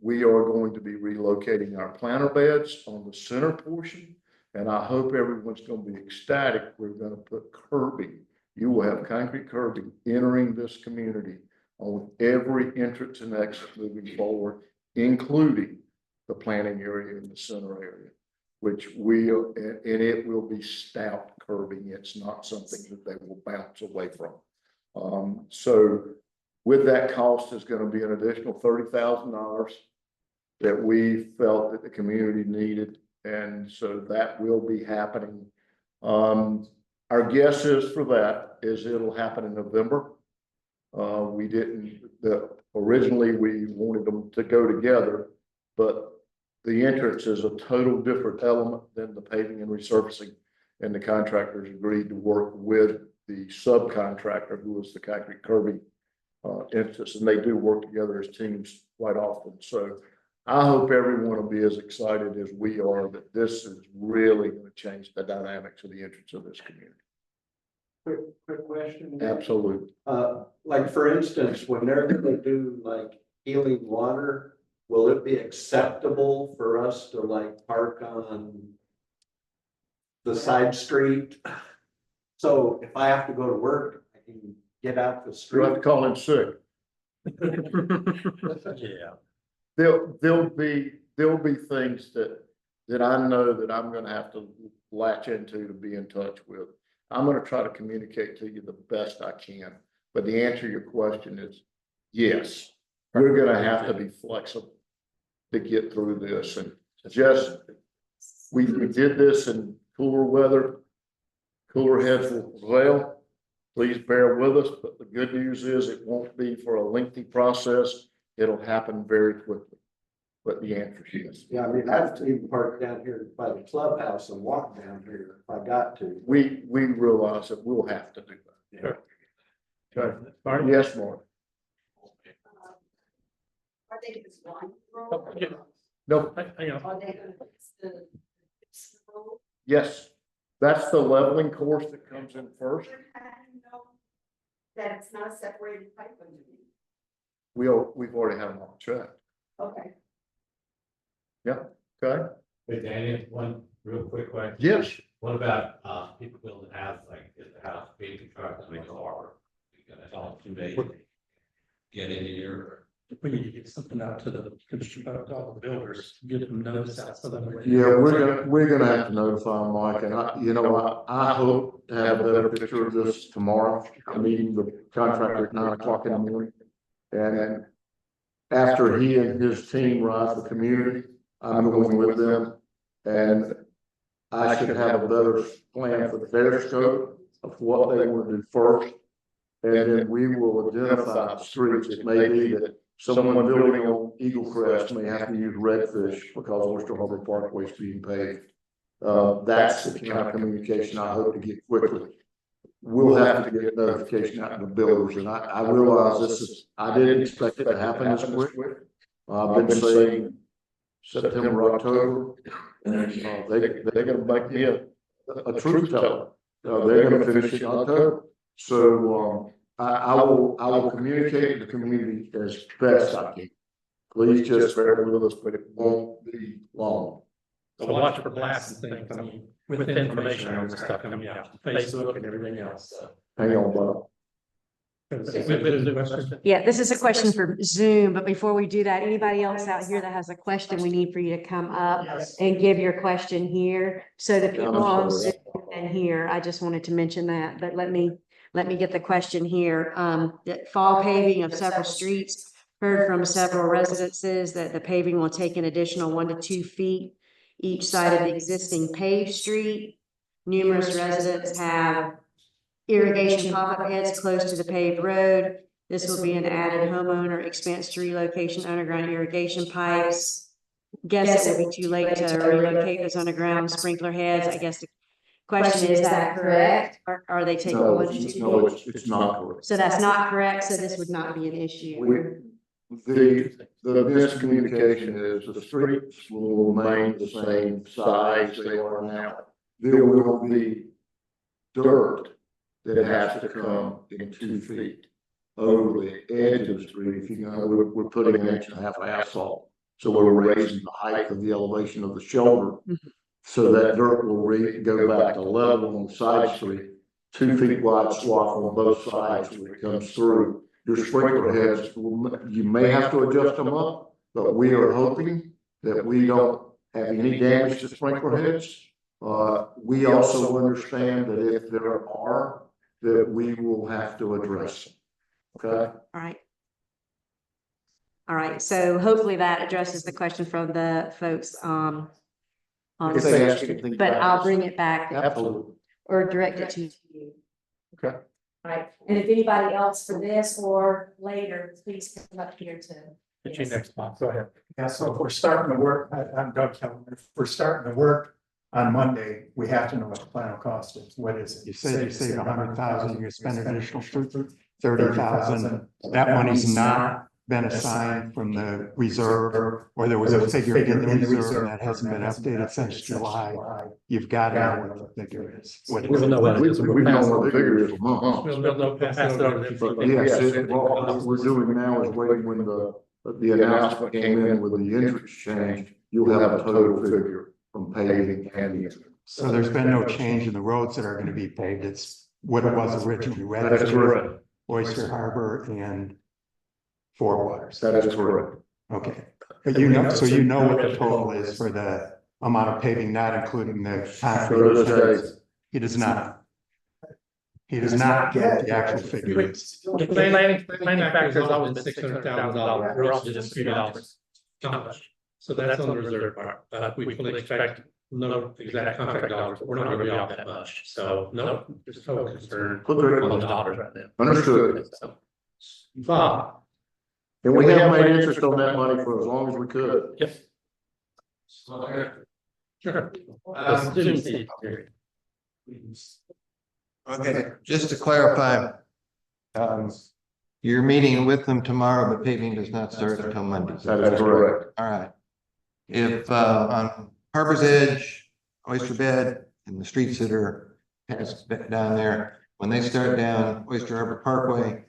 We are going to be relocating our planter beds on the center portion, and I hope everyone's going to be ecstatic. We're going to put curbing. You will have concrete curbing entering this community on every entrance and exit moving forward, including the planting area in the center area, which will, and it will be stout curbing. It's not something that they will bounce away from. So with that cost is going to be an additional $30,000 that we felt that the community needed. And so that will be happening. Our guess is for that is it'll happen in November. We didn't, originally we wanted them to go together, but the entrance is a total different element than the paving and resurfacing. And the contractors agreed to work with the subcontractor who was the concrete curbing instance, and they do work together as teams quite often. So I hope everyone will be as excited as we are that this is really going to change the dynamics of the entrance of this community. Quick question. Absolutely. Like for instance, when they're gonna do like healing water, will it be acceptable for us to like park on the side street? So if I have to go to work, I can get out the You street. have to call in sick. Yeah. There'll be things that I know that I'm gonna have to latch into to be in touch with. I'm gonna try to communicate to you the best I can, but the answer to your question is yes. We're gonna have to be flexible to get through this, and just, we did this in cooler weather. Cooler heads will prevail. Please bear with us, but the good news is it won't be for a lengthy process. It'll happen very quickly. But the answer is yes. Yeah, I mean, I have to even park down here by the clubhouse and walk down here if I got to. We realize that we'll have to do that. Sure. Okay. Marty? Yes, Mark. Are they just one Oh, road? yeah. No, Hang on. Are they gonna fix the road? yes, that's the leveling course that comes in first. How do you know that it's not a separated pipe underneath? We've already had them all checked. Okay. Okay? Hey, Daniel, one real quick question. Yes. What about, people building houses, like, if the house being constructed in the harbor? You gonna tell them 2 days, get in here, We need to get something out to the all the builders, get them notice out so that. Yeah, we're gonna have to notify them, Mike, and I hope to have a better picture of this tomorrow. I'm meeting the contractor at 9 o'clock in the morning. And after he and his team ride the community, I'm going with them. And I should have a better plan for their scope of what they want to do first. And then we will identify the streets. It may be that someone building on Eagle Crest may have to use Redfish because Oyster Harbor Parkway is being paved. That's the kind of communication I hope to get quickly. We'll have to get notification out to the builders, and I realize I didn't expect it to happen this quick. I've been saying September, October, and they're gonna make me a truth teller. They're gonna finish it in October. So, I will communicate to the community as best I can. Please just bear with us, but it won't be long. So watch for blasts and things, I mean, with information on this stuff coming out, Facebook and everything else, so. Hang on, Bob. Yeah, this is a question for Zoom, but before we do that, anybody else out here that has a question, we need for you to come up and give your question here. So the people on Zoom and here, I just wanted to mention that, but let me get the question here. That fall paving of several streets, heard from several residences that the paving will take an additional 1 to 2 feet each side of the existing paved street. Numerous residents have irrigation pop-up heads close to the paved road. This will be an added homeowner expense to relocation underground irrigation pipes. Guess it will be too late to relocate those underground sprinkler heads. I guess the question is that correct? Or are they taking No, 1 to 2 no, feet? it's not correct. So that's not correct, so this would not be an issue. The miscommunication is the streets will remain the same size they are now. There will be dirt that has to come in 2 feet over the edge of the street. If you know, we're putting an inch and a half of asphalt. So we're raising the height of the elevation of the shoulder. So that dirt will go back to level on the side street, 2 feet wide swath on both sides when it comes through. Your sprinkler heads, you may have to adjust them up, but we are hoping that we don't have any damage to sprinkler heads. We also understand that if there are, that we will have to address them. Okay? All right. All right, so hopefully that addresses the question from the folks, on, If they ask anything but back, I'll bring it back Absolutely. or direct it to you. Okay. All right, and if anybody else for this or later, please come up here to. Get you next, Bob. Go ahead. Yeah, so if we're starting to work, I'm Doug Kelly, if we're starting to work on Monday, we have to know what the final cost is, what is it? You say you save 100,000, you spend an additional 30,000. That money's not been assigned from the reserve, or there was a figure in the reserve that hasn't been updated since July. You've got to know what the figure is. What We'll know what it is. We've known what the figure is for months. We'll know, pass it over to them. But yes, what we're doing now is waiting when the announcement came in with the interest change, you'll have a total figure from paving and the. So there's been no change in the roads that are going to be paved. It's what it was originally. That is correct. Oyster Harbor and Four Waters. That is correct. Okay, but you know, so you know what the total is for the amount of paving, not including the concrete. He does not. He does not get the actual figures. The planning factor has always been $600,000. We're also just $3. So that's on the reserve part. We can expect no exact contract dollars, but we're not gonna be off that much. So no, there's no concern on the dollars right now. Understood. Bob. And we have made interest on that money for as long as we could. Yes. Sure. Okay, just to clarify, you're meeting with them tomorrow, but paving does not start until Monday. That is correct. All right. If on Harbor's Edge, Oyster Bed, and the streets that are passed down there, when they start down Oyster Harbor Parkway,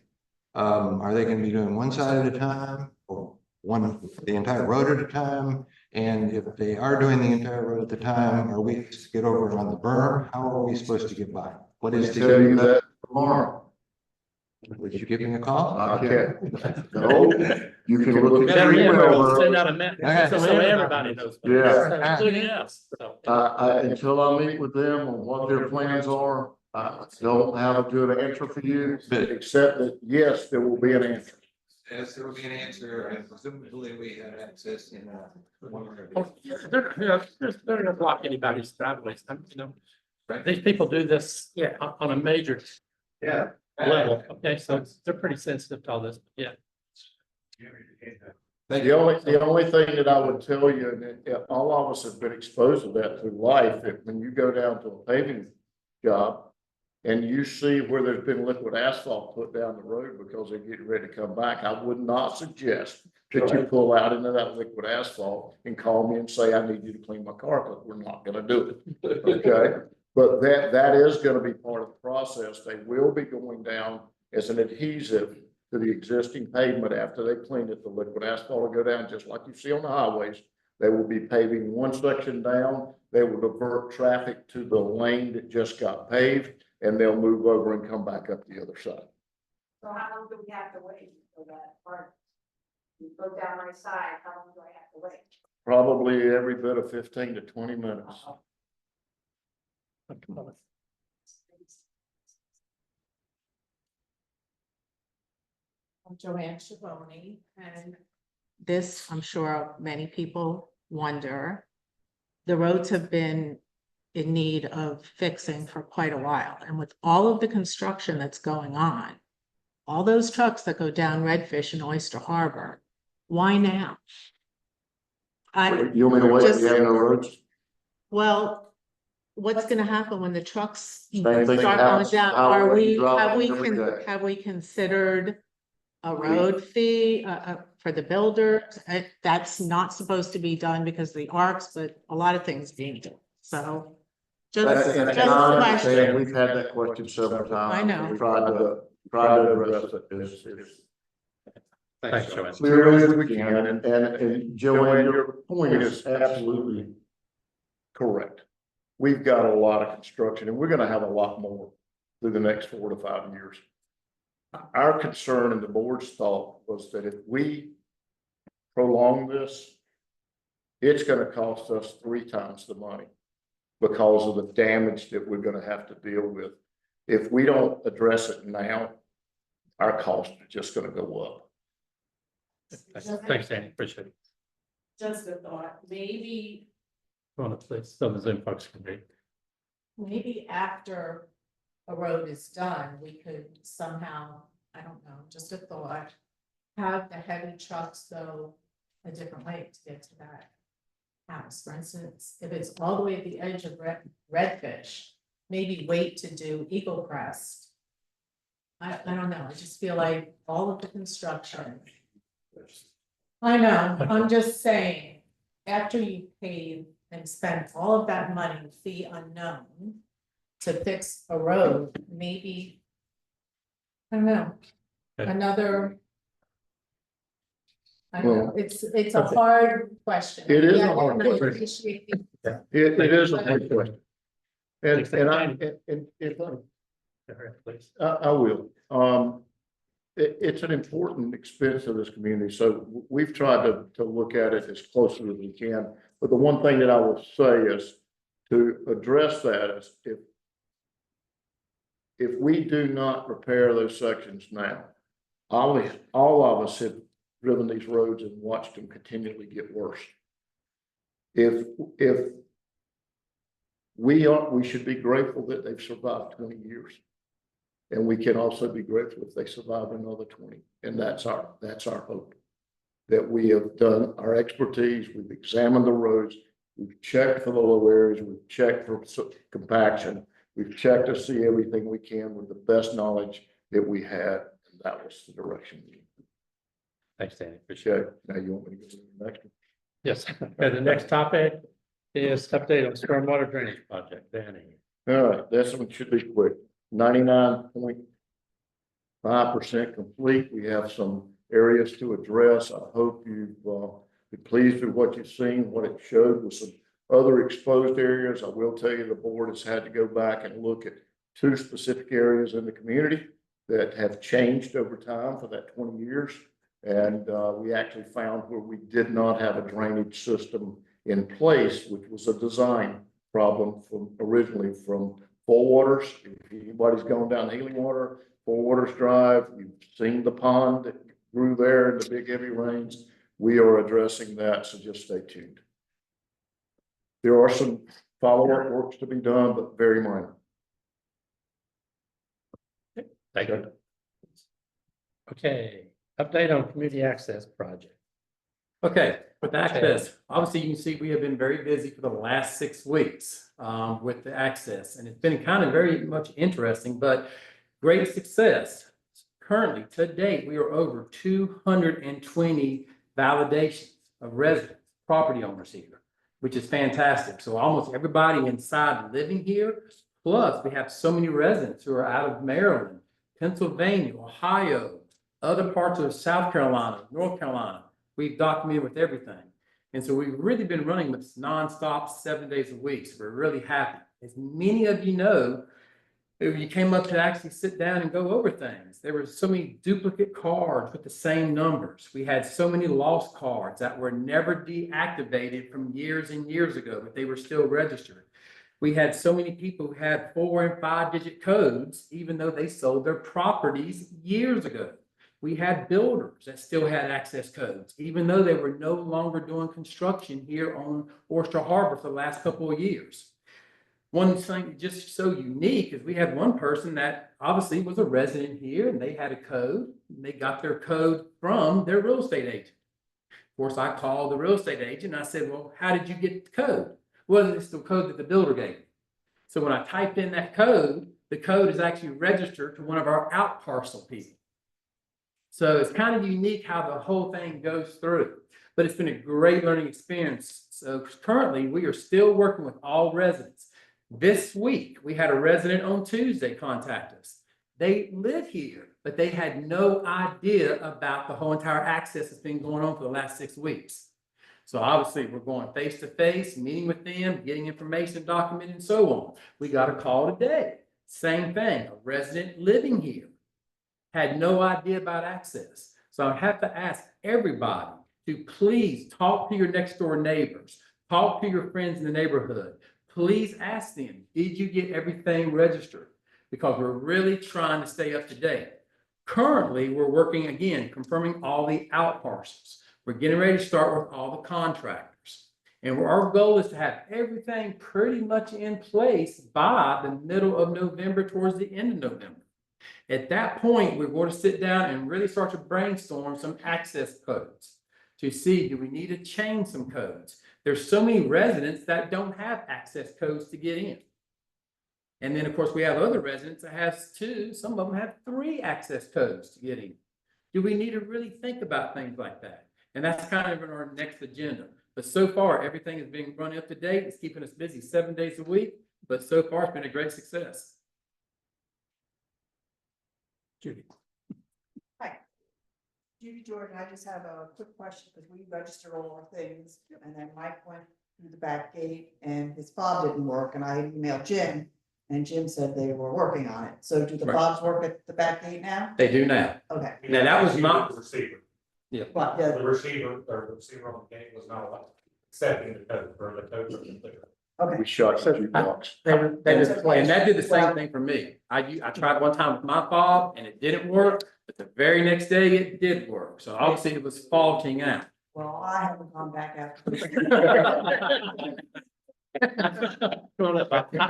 are they gonna be doing one side at a time or the entire road at a time? And if they are doing the entire road at a time, are we to get over on the berm? How are we supposed to get by? What is the? Tell you that tomorrow. Would you give me a call? I can't. No, you can look at Better your yet, email. we'll send out a message so everybody knows. Yeah. Including us. So. Until I meet with them on what their plans are, I don't have a good answer for you, except that, yes, there will be an answer. Yes, there will be an answer, and presumably we have access in one or They're gonna block anybody's driveways, you know. These people do this, on a major level, okay, so they're pretty sensitive to all this, yeah. The only thing that I would tell you, and all of us have been exposed to that through life, if when you go down to a paving job and you see where there's been liquid asphalt put down the road because they're getting ready to come back, I would not suggest that you pull out into that liquid asphalt and call me and say, I need you to clean my car, because we're not gonna do it, okay? But that is gonna be part of the process. They will be going down as an adhesive to the existing pavement after they clean it. The liquid asphalt will go down just like you see on the highways. They will be paving one section down. They will divert traffic to the lane that just got paved, and they'll move over and come back up the other side. So how long do we have to wait for that part? You go down my side, how long do I have to wait? Probably every bit of 15 to 20 minutes. I'm Joanne Schiavone, and this, I'm sure many people wonder. The roads have been in need of fixing for quite a while, and with all of the construction that's going on, all those trucks that go down Redfish and Oyster Harbor, why now? You want me to wait? You have no roads? Well, what's gonna happen when the trucks Same start thing going happens. down? How we drive every day. Have we considered a road fee for the builders? That's not supposed to be done because of the arcs, but a lot of things being done. So just And a I question. understand, we've had that question several times. I know. We tried to address it as Thanks, Joanne. clearly as we can, and Joanne, your point is absolutely correct. We've got a lot of construction, and we're gonna have a lot more through the next 4 to 5 years. Our concern and the board's thought was that if we prolong this, it's gonna cost us 3 times the money because of the damage that we're gonna have to deal with. If we don't address it now, our costs are just gonna go up. Thanks, Danny, appreciate it. Just a thought, maybe, Go on, please, so the Zoom folks can read. maybe after a road is done, we could somehow, I don't know, just a thought. Have the heavy trucks go a different way to get to that house. For instance, if it's all the way at the edge of Redfish, maybe wait to do Eagle Crest. I don't know, I just feel like all of the construction. I know, I'm just saying, after you pay and spend all of that money, fee unknown, to fix a road, maybe, I don't know, Okay. another. I don't know, Well, it's a okay. hard question. It is a Yeah, hard and I question. appreciate the- It is a hard question. Thanks, And Please. I will. It's an important expense of this community, so we've tried to look at it as closely as we can. But the one thing that I will say is to address that is if we do not repair those sections now, all of us have driven these roads and watched them continually get worse. If we should be grateful that they've survived 20 years. And we can also be grateful if they survive another 20. And that's our hope. That we have done our expertise, we've examined the roads, we've checked for the low areas, we've checked for compaction, we've checked to see everything we can with the best knowledge that we had, and that was the direction. Thanks, Danny, appreciate it. Now you want me to go to the next one? Yes, okay, the next topic is update on stormwater drainage project, Danny. All right, this one should be quick. 99.5% complete. We have some areas to address. I hope you've been pleased with what you've seen, what it showed with some other exposed areas. I will tell you the board has had to go back and look at 2 specific areas in the community that have changed over time for that 20 years. And we actually found where we did not have a drainage system in place, which was a design problem originally from Four Waters. If anybody's gone down Healing Water, Four Waters Drive, you've seen the pond that grew there in the big heavy rains. We are addressing that, so just stay tuned. There are some follow-up works to be done, but very minor. Thank you. Okay, update on community access project. Okay, with access, obviously you can see we have been very busy for the last 6 weeks with the access, and it's been kind of very much interesting, but great success. Currently, to date, we are over 220 validations of residents, property owners here, which is fantastic. So almost everybody inside living here, plus we have so many residents who are out of Maryland, Pennsylvania, Ohio, other parts of South Carolina, North Carolina. We've documented with everything. And so we've really been running with nonstop 7 days a week. So we're really happy. As many of you know, you came up to actually sit down and go over things. There were so many duplicate cards with the same numbers. We had so many lost cards that were never deactivated from years and years ago, but they were still registered. We had so many people who had 4 and 5 digit codes, even though they sold their properties years ago. We had builders that still had access codes, even though they were no longer doing construction here on Oyster Harbor for the last couple of years. One thing just so unique is we had one person that obviously was a resident here and they had a code. And they got their code from their real estate agent. Of course, I called the real estate agent and I said, well, how did you get the code? Well, it's the code that the builder gave me. So when I typed in that code, the code is actually registered to one of our out parcel people. So it's kind of unique how the whole thing goes through, but it's been a great learning experience. So currently we are still working with all residents. This week, we had a resident on Tuesday contact us. They live here, but they had no idea about the whole entire access that's been going on for the last 6 weeks. So obviously we're going face to face, meeting with them, getting information documented and so on. We got a call today. Same thing, a resident living here had no idea about access. So I have to ask everybody, to please talk to your next door neighbors, talk to your friends in the neighborhood. Please ask them, did you get everything registered? Because we're really trying to stay up to date. Currently, we're working again, confirming all the out parcels. We're getting ready to start with all the contractors. And our goal is to have everything pretty much in place by the middle of November, towards the end of November. At that point, we're going to sit down and really start to brainstorm some access codes to see, do we need to change some codes? There's so many residents that don't have access codes to get in. And then, of course, we have other residents that have 2, some of them have 3 access codes to get in. Do we need to really think about things like that? And that's kind of in our next agenda. But so far, everything is being run up to date. It's keeping us busy 7 days a week, but so far it's been a great success. Judy. Hi. Judy Jordan, I just have a quick question because we registered all our things and then Mike went through the back gate and his fob didn't work and I emailed Jim and Jim said they were working on it. So do the Right. fobs work at the back gate now? They do now. Okay. Now, that was not, The receiver. yeah, But yeah, The receiver or the receiver on the gate was not allowed accepting the code for the code. okay. We shot the jukebox. and that did the same thing for me. I tried one time with my fob and it didn't work, but the very next day it did work. So obviously it was faulting out. Well, I haven't gone back after.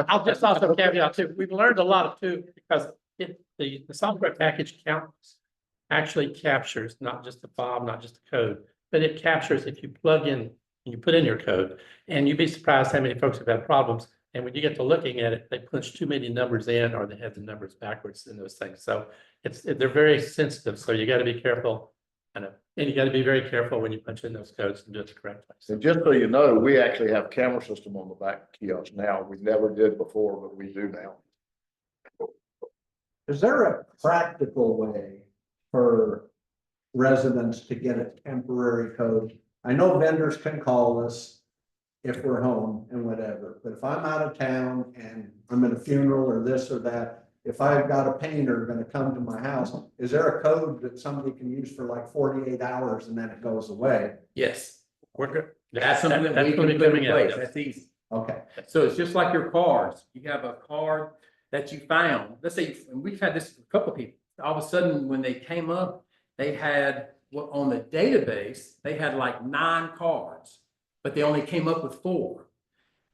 I'll just also caveat too, we've learned a lot too, because the software package actually captures not just the fob, not just the code, but it captures if you plug in, you put in your code, and you'd be surprised how many folks have had problems. And when you get to looking at it, they punch too many numbers in, or they have the numbers backwards in those things. So they're very sensitive. So you got to be careful. And you got to be very careful when you punch in those codes and do it the correct way. And just so you know, we actually have camera system on the back kiosk now. We never did before, but we do now. Is there a practical way for residents to get a temporary code? I know vendors can call us if we're home and whatever, but if I'm out of town and I'm at a funeral or this or that, if I've got a painter gonna come to my house, is there a code that somebody can use for like 48 hours and then it goes away? Yes. We're good. That's something that we gonna can be put in coming out, place. yes. That's easy. Okay. So it's just like your cards. You have a card that you found. Let's say, and we've had this with a couple of people. All of a sudden, when they came up, they had on the database, they had like 9 cards, but they only came up with 4.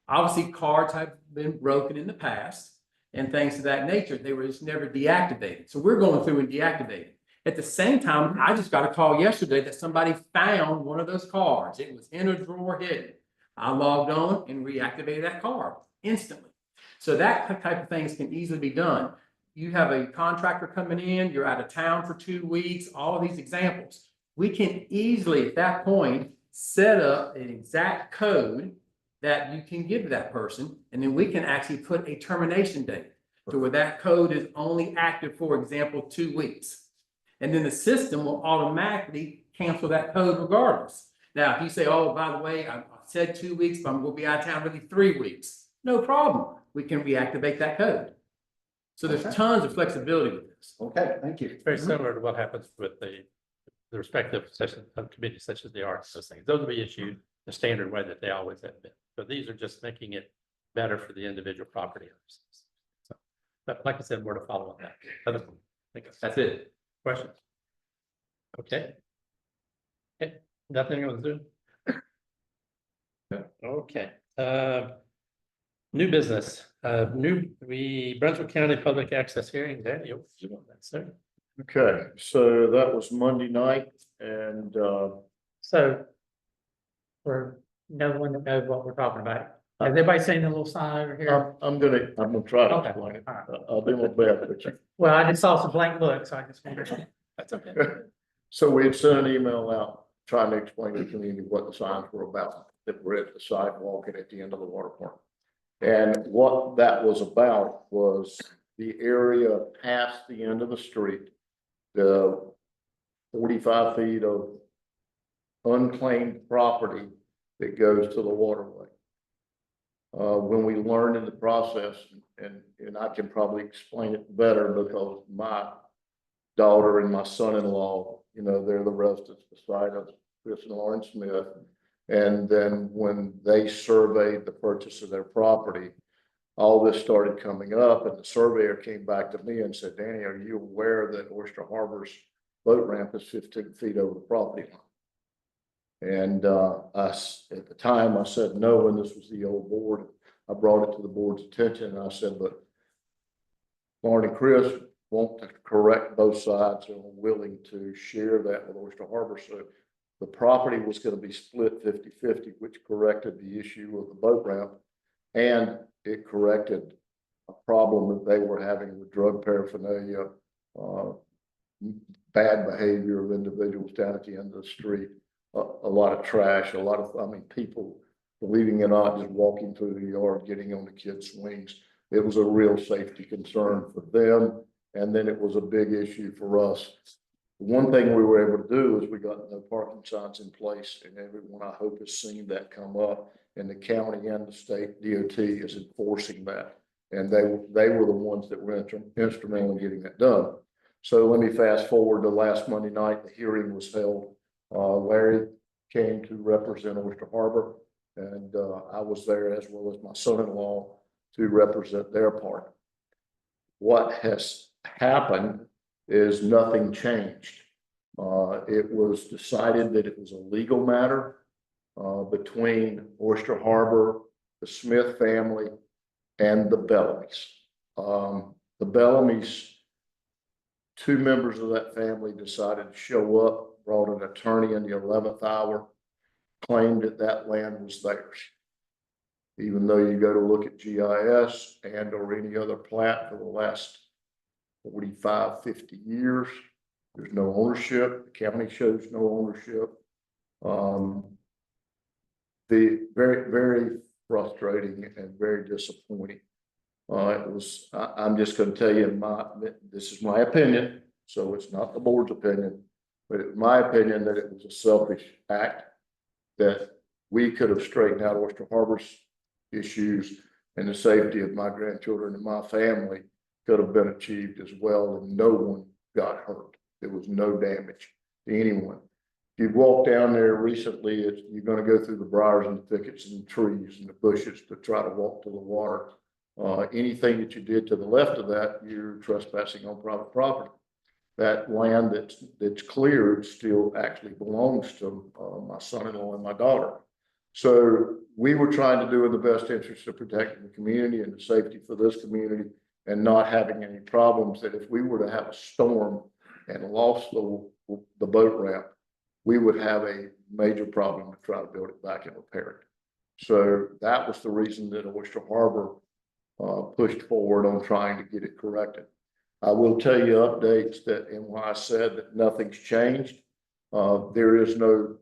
Obviously, cards have been broken in the past and things of that nature. They were just never deactivated. So we're going through and deactivating. At the same time, I just got a call yesterday that somebody found one of those cards. It was in a drawer hidden. I logged on and reactivated that card instantly. So that type of things can easily be done. You have a contractor coming in, you're out of town for 2 weeks, all of these examples. We can easily at that point set up an exact code that you can give to that person, and then we can actually put a termination date to where that code is only active, for example, 2 weeks. And then the system will automatically cancel that code regardless. Now, if you say, oh, by the way, I said 2 weeks, but I'm going to be out of town really 3 weeks, no problem. We can reactivate that code. So there's tons of flexibility with this. Okay, thank you. It's very similar to what happens with the respective session of committees such as the arts, those things. Those will be issued the standard way that they always have been. So these are just making it better for the individual property owners. So, but like I said, more to follow on that. I think That's it. questions. Okay. Okay, nothing on Zoom. Okay, new business, Brunswick County Public Access Hearing, Daniel, you want that, sir? Okay, so that was Monday night and, So for no one that knows what we're talking about, has everybody seen the little sign over here? I'm gonna try to Okay, explain it. all right. I'll do my best, but you Well, I just saw some blank books, so I just wondered. That's okay. So we had sent an email out trying to explain to the community what the signs were about, that were at the sidewalk and at the end of the water park. And what that was about was the area past the end of the street, the 45 feet of unclaimed property that goes to the waterway. When we learned in the process, and I can probably explain it better because my daughter and my son-in-law, you know, they're the residents beside us. Chris and Lauren Smith. And then when they surveyed the purchase of their property, all this started coming up, and the surveyor came back to me and said, Danny, are you aware that Oyster Harbor's boat ramp is 15 feet over the property line? And at the time, I said no, and this was the old board. I brought it to the board's attention, and I said, but Lauren and Chris want to correct both sides and are willing to share that with Oyster Harbor. So the property was going to be split 50-50, which corrected the issue of the boat ramp, and it corrected a problem that they were having with drug paraphernalia, bad behavior of individuals down at the end of the street, a lot of trash, people, believing it or not, just walking through the yard, getting on the kids' swings. It was a real safety concern for them, and then it was a big issue for us. One thing we were able to do is we got no parking signs in place, and everyone, I hope, has seen that come up, and the county and the state DOT is enforcing that. And they were the ones that were instrumental in getting that done. So let me fast forward to last Monday night. The hearing was held. Larry came to represent Oyster Harbor, and I was there, as well as my son-in-law, to represent their part. What has happened is nothing changed. It was decided that it was a legal matter between Oyster Harbor, the Smith family, and the Bellamy's. The Bellamy's, two members of that family decided to show up, brought an attorney in the 11th hour, claimed that that land was theirs. Even though you go to look at GIS and or any other plat for the last 45, 50 years, there's no ownership. The county shows no ownership. The very, very frustrating and very disappointing. I'm just going to tell you, this is my opinion, so it's not the board's opinion, but it's my opinion that it was a selfish act, that we could have straightened out Oyster Harbor's issues, and the safety of my grandchildren and my family could have been achieved as well, and no one got hurt. There was no damage to anyone. If you've walked down there recently, you're going to go through the briars and the thickets and the trees and the bushes to try to walk to the water. Anything that you did to the left of that, you're trespassing on private property. That land that's cleared still actually belongs to my son-in-law and my daughter. So we were trying to do in the best interest of protecting the community and the safety for this community, and not having any problems that if we were to have a storm and lost the boat ramp, we would have a major problem to try to build it back and repair it. So that was the reason that Oyster Harbor pushed forward on trying to get it corrected. I will tell you updates that, and why I said that nothing's changed. There is no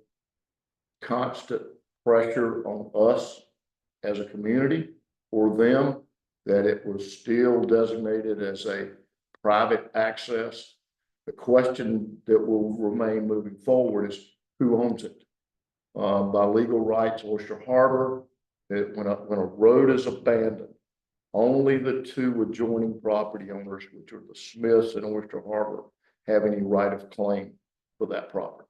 constant pressure on us as a community or them, that it was still designated as a private access. The question that will remain moving forward is who owns it? By legal rights, Oyster Harbor, when a road is abandoned, only the two adjoining property owners, which are the Smiths and Oyster Harbor, have any right of claim for that property.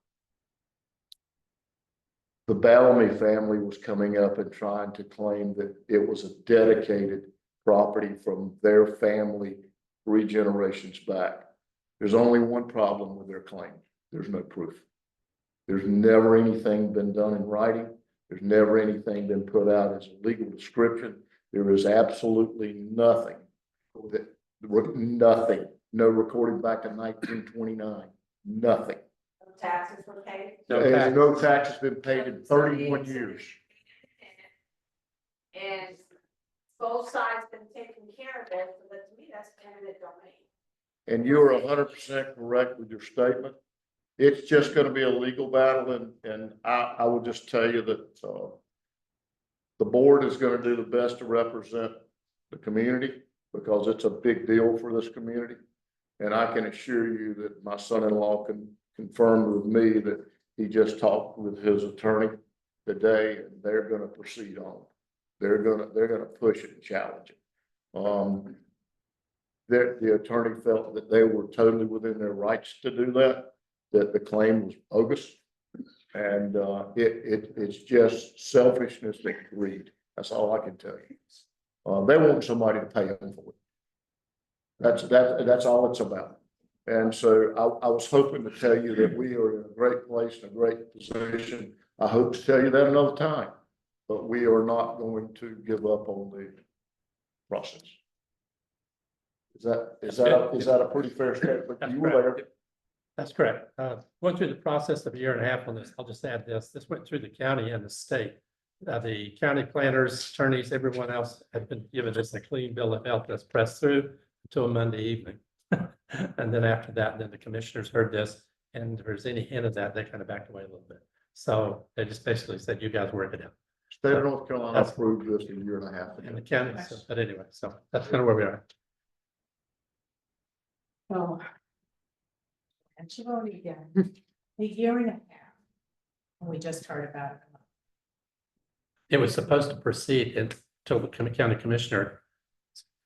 The Bellamy family was coming up and trying to claim that it was a dedicated property from their family 3 generations back. There's only one problem with their claim. There's no proof. There's never anything been done in writing. There's never anything been put out as a legal description. There is absolutely nothing, nothing, no recording back to 1929, nothing. No taxes were paid. No tax has been paid in 31 years. And both sides been taking care of it, but to me, that's eminent domain. And you are 100% correct with your statement. It's just going to be a legal battle, and I will just tell you that the board is going to do the best to represent the community, because it's a big deal for this community. And I can assure you that my son-in-law can confirm with me that he just talked with his attorney today, and they're going to proceed on. They're going to push it and challenge it. The attorney felt that they were totally within their rights to do that, that the claim was bogus, And, it's just selfishness and greed. That's all I can tell you. They want somebody to pay them for it. That's all it's about. And so I was hoping to tell you that we are in a great place, in a great position. I hope to tell you that another time, but we are not going to give up on the process. Is that a pretty fair statement? That's You were there. correct. That's correct. Went through the process of a year and a half on this. I'll just add this. This went through the county and the state. The county planners, attorneys, everyone else had been given us a clean bill of health that's pressed through until Monday evening. And then after that, then the commissioners heard this, and if there's any hint of that, they kind of backed away a little bit. So they just basically said, you guys work it out. State of North Carolina approved this a year and a half ago. In the county, so, but anyway, so that's kind of where we are. Oh. And she already done a year and a half. And we just heard about it. It was supposed to proceed until the county commissioner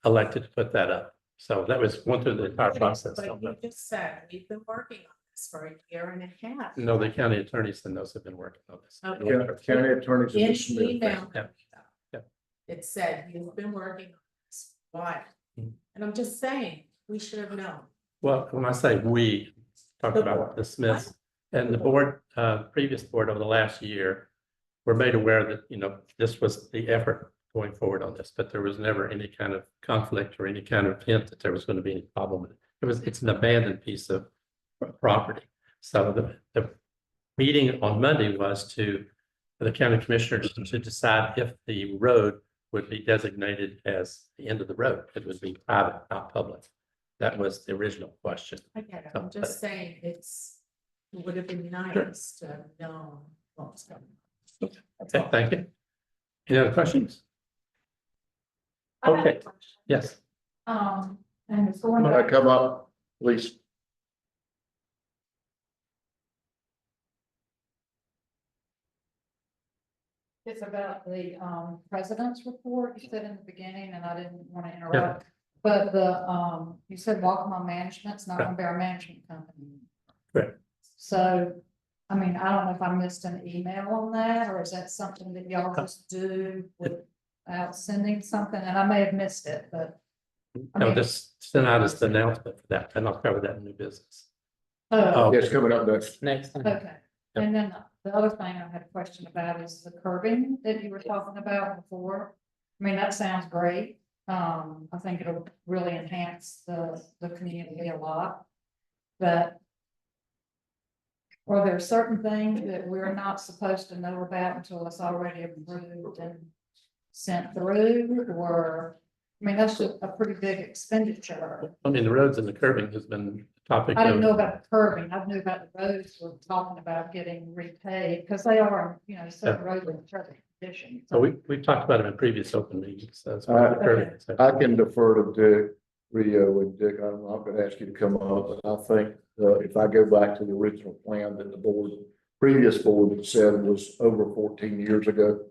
elected to put that up. So that was went through the entire process. But you just said, we've been working on this for a year and a half. No, the county attorneys and those have been working on this. Okay. County attorneys. In have submitted email, Yeah. Yeah. it said, you've been working on this, why? Mhm. And I'm just saying, we should have known. Well, when I say we, talk The about board. the Smiths and the board, previous board over the last year, were made aware that, this was the effort going forward on this, but there was never any kind of conflict or any kind of hint that there was going to be any problem with it. It's an abandoned piece of property. So the meeting on Monday was for the county commissioners to decide if the road would be designated as the end of the road. It would be private, not public. That was the original question. I get it, I'm just saying, it would have been nice to have known what was going on. Okay, thank you. Any other questions? I have a Okay, question. yes. And it's going When I back. come up, please. It's about the president's report. You said in the beginning, and I didn't want to interrupt. But you said Walkman Management's not gonna be our management company. Correct. So, I mean, I don't know if I missed an email on that, or is that something that y'all just do without sending something? And I may have missed it, but. I No, mean- this sent out as the announcement for that, and I'll cover that in new business. Oh, Yes, coming up next. Next time. okay. And then the other thing I had a question about is the curbing that you were talking about before. I mean, that sounds great. I think it'll really enhance the community a lot. But are there certain things that we're not supposed to know about until it's already approved and sent through, or? I mean, that's a pretty big expenditure. I mean, the roads and the curbing has been a topic. I didn't of- know about the curbing. I knew about the roads we're talking about getting repaid, because they are, certain roads in terrible condition. So we've talked about it in previous open meetings. So as far as the curbing, so- I can defer to Dick, Rio and Dick. I'm not gonna ask you to come up, but I think, if I go back to the original plan that the previous board had said was over 14 years ago.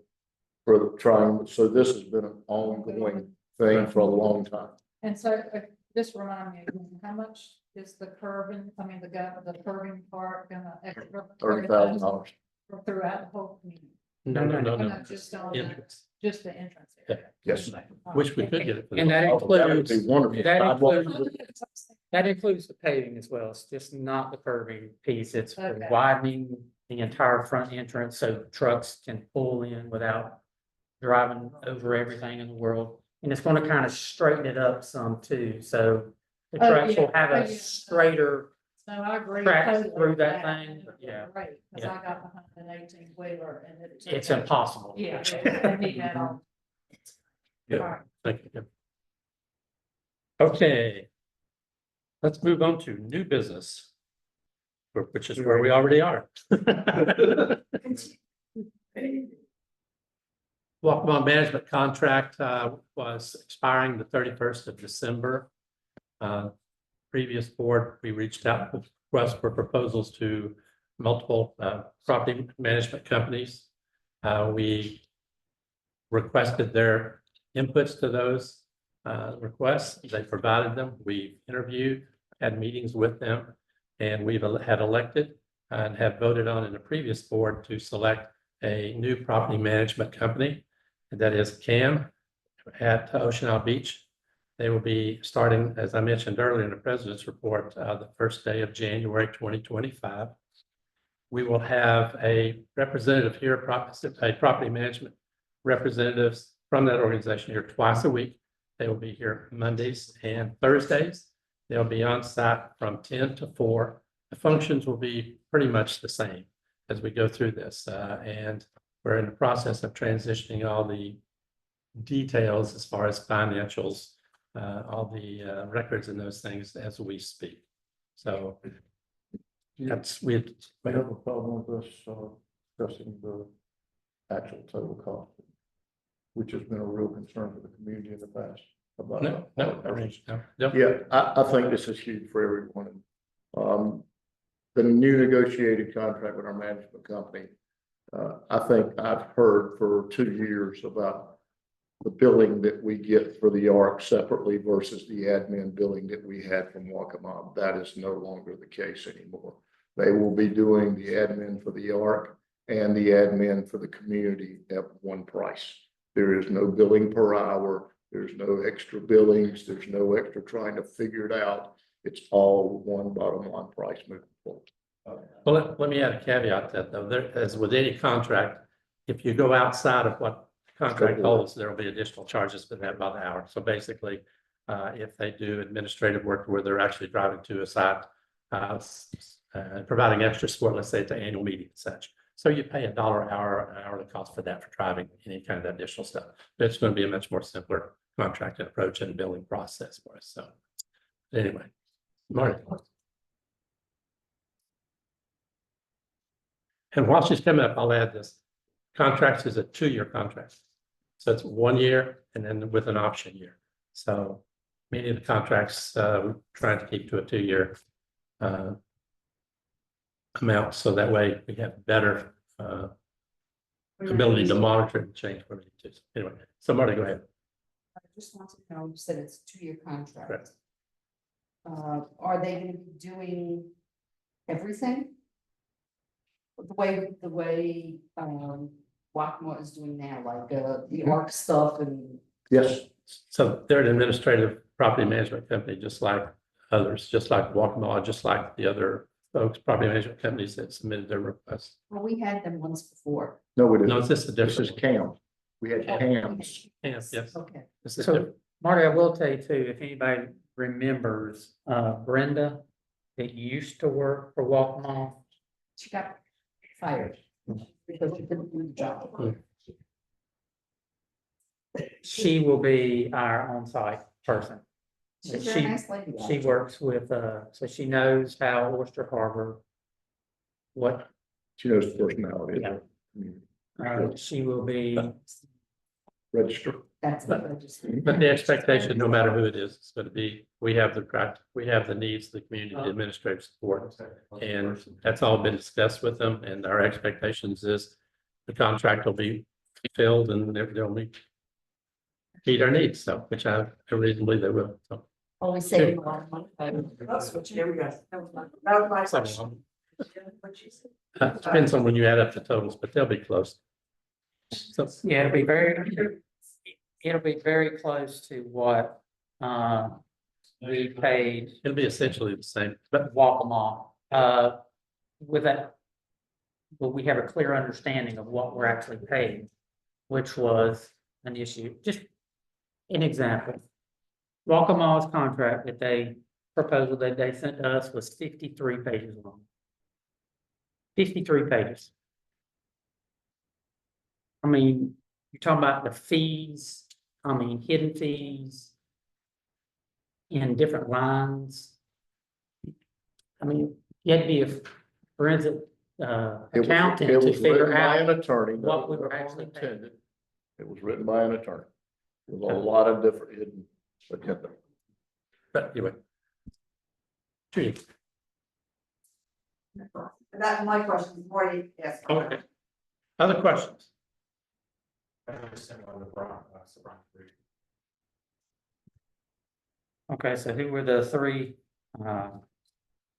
For trying, so this has been an ongoing thing for a long time. And so, just remind me, how much is the curbing, the curbing part gonna extra? $30,000. Throughout the whole community? No. Just on the, Entrance. just the entrance area? Yes. Which we could get it. for the- And that That would includes, be wonderful. that includes the paving as well. It's just not the curving piece. It's for Okay. widening the entire front entrance so trucks can pull in without driving over everything in the world. And it's gonna kind of straighten it up some too, so the Oh, trucks will yeah. have Oh, a yeah. straighter So I agree. track totally through with that thing, but yeah. Right, because I got behind an 18-wheeler and it. It's impossible. Yeah, I need that on. Good. Alright. Thank you. Okay. Let's move on to new business. Which is where we already are. Walkman management contract was expiring the 31st of December. Previous board, we reached out with requests for proposals to multiple property management companies. We requested their inputs to those requests. They provided them. We interviewed, had meetings with them, and we've had elected and have voted on in the previous board to select a new property management company. And that is CAM at Ocean Isle Beach. They will be starting, as I mentioned earlier in the president's report, the first day of January 2025. We will have a representative here, a property management representatives from that organization here twice a week. They will be here Mondays and Thursdays. They'll be on site from 10 to 4. The functions will be pretty much the same as we go through this. And we're in the process of transitioning all the details as far as financials, all the records and those things as we speak. So that's, we have a problem with us, discussing the actual total cost, which has been a real concern for the community in the past. About no. Yeah, I think this is huge for everyone. The new negotiated contract with our management company, I think I've heard for 2 years about the billing that we get for the ARC separately versus the admin billing that we had from Waccamaw. That is no longer the case anymore. They will be doing the admin for the ARC and the admin for the community at one price. There is no billing per hour. There's no extra billings. There's no extra trying to figure it out. It's all one bottom line price moving forward. Well, let me add a caveat to that though. There, as with any contract, if you go outside of what the contract holds, there will be additional charges for that by the hour. So basically, if they do administrative work where they're actually driving to a site, providing extra support, let's say at the annual meeting and such. So you pay $1 an hour, hourly cost for that, for driving any kind of additional stuff. But it's going to be a much more simpler contracting approach and billing process for us. So anyway, Marty. And while she's coming up, I'll add this. Contracts is a 2-year contract. So it's 1 year and then with an option year. So many of the contracts, we're trying to keep to a 2-year amount. So that way we have better ability to monitor and change where we need to. Anyway, so Marty, go ahead. I just want to know, you said it's a 2-year contract. Correct. Are they going to be doing everything? The way Waccamaw is doing now, like the ARC stuff and. Yes. So they're an administrative property management company, just like others, just like Waccamaw, just like the other folks, property management companies that submitted their requests. Well, we had them once before. No, it No, isn't. this is different. This is CAM. We had CAMs. Yes, yes. Okay. This is So, different. Marty, I will tell you too, if anybody remembers, Brenda that used to work for Waccamaw. She got fired because she didn't do the job. She will be our on-site person. She's a very nice lady. She works with, so she knows how Oyster Harbor, what, She knows the personality. Yeah. She will be, Register. That's what I just. But the expectation, no matter who it is, it's going to be, we have the needs of the community administrative support. And that's all been discussed with them, and our expectations is the contract will be filled and they'll meet our needs, so, which I reasonably they will, so. Always saving a lot of money. That's what you. There we go. That was my question. Depends on when you add up the totals, but they'll be close. So, yeah, it'll be very close to what, we paid it'll be essentially the same, but Waccamaw, with that. But we have a clear understanding of what we're actually paying, which was an issue. Just an example. Waccamaw's contract that proposal that they sent to us was 53 pages long. 53 pages. I mean, you're talking about the fees, hidden fees in different lines. I mean, you had to be a forensic accountant to figure out An attorney. what we were actually paying. Intended. It was written by an attorney. There's a lot of different hidden agenda. but anyway. Judy. That's my question, Marty, yes. Okay. Other questions? Okay, so who were the 3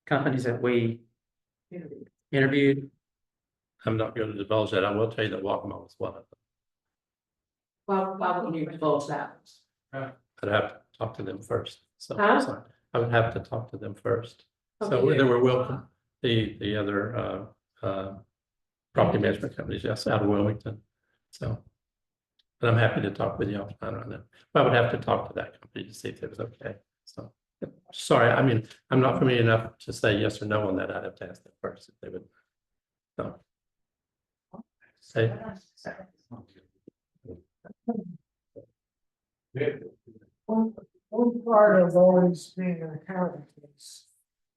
companies that we interviewed. I'm not going to divulge that. I will tell you that Walkmore was one of them. Well, why wouldn't you divulge that? I'd have to talk to them first. So, Huh? sorry. I would have to talk to them first. So Okay. they were welcome. The other, property management companies, yes, out of Wilmington. So. But I'm happy to talk with you offline on that. But I would have to talk to that company to see if it was okay. So, sorry, I mean, I'm not familiar enough to say yes or no on that. I'd have to ask them first if they would. So. Say. One part of always being an accountant is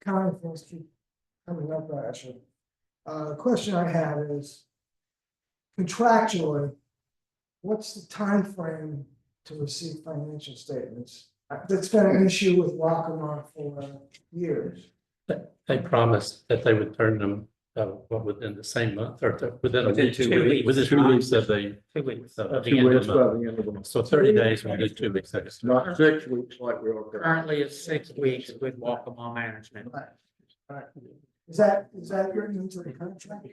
kind of things keep coming up, actually. The question I have is contractually, what's the time frame to receive financial statements? That's been an issue with Waccamaw for years. They promised that they would turn them, within the same month or within a Within week, 2 weeks. within 2 weeks of the. 2 weeks. Of the 2 end of weeks the by month. the end of the month. So 30 days, we do 2 weeks. That's Not 6 weeks like we are. Currently, it's 6 weeks with Walkable Management. Is that written into the contract?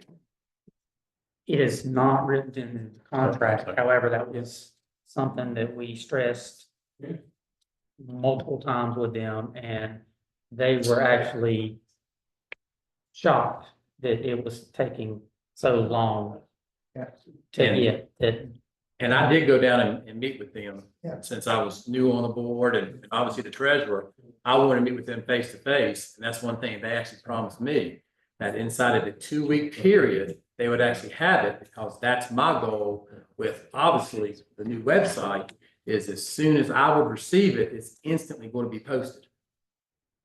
It is not written in the contract, however, that was something that we stressed multiple times with them, and they were actually shocked that it was taking so long to get that. And I did go down and meet with them. Yeah. Since I was new on the board and obviously the treasurer, I wanted to meet with them face to face. And that's one thing they actually promised me, that inside of the 2 week period, they would actually have it, because that's my goal with obviously the new website is as soon as I would receive it, it's instantly going to be posted.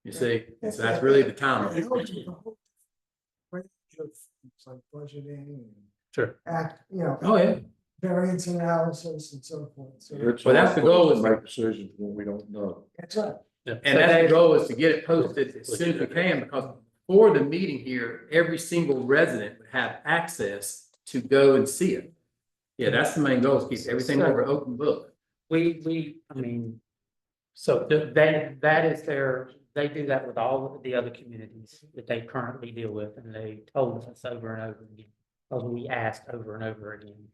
You see, so that's really the time. It helps with the whole range of things like budgeting and Sure. Oh, yeah. variance analysis and so forth. So Well, that's the goal, is to make decisions when we don't know. that's right. And that's the goal, is to get it posted as soon as we can, because for the meeting here, every single resident would have access to go and see it. Yeah, that's the main goal, is keep everything over open book. I mean, so that is they do that with all of the other communities that they currently deal with, and they told us over and over again, because we asked over and over again,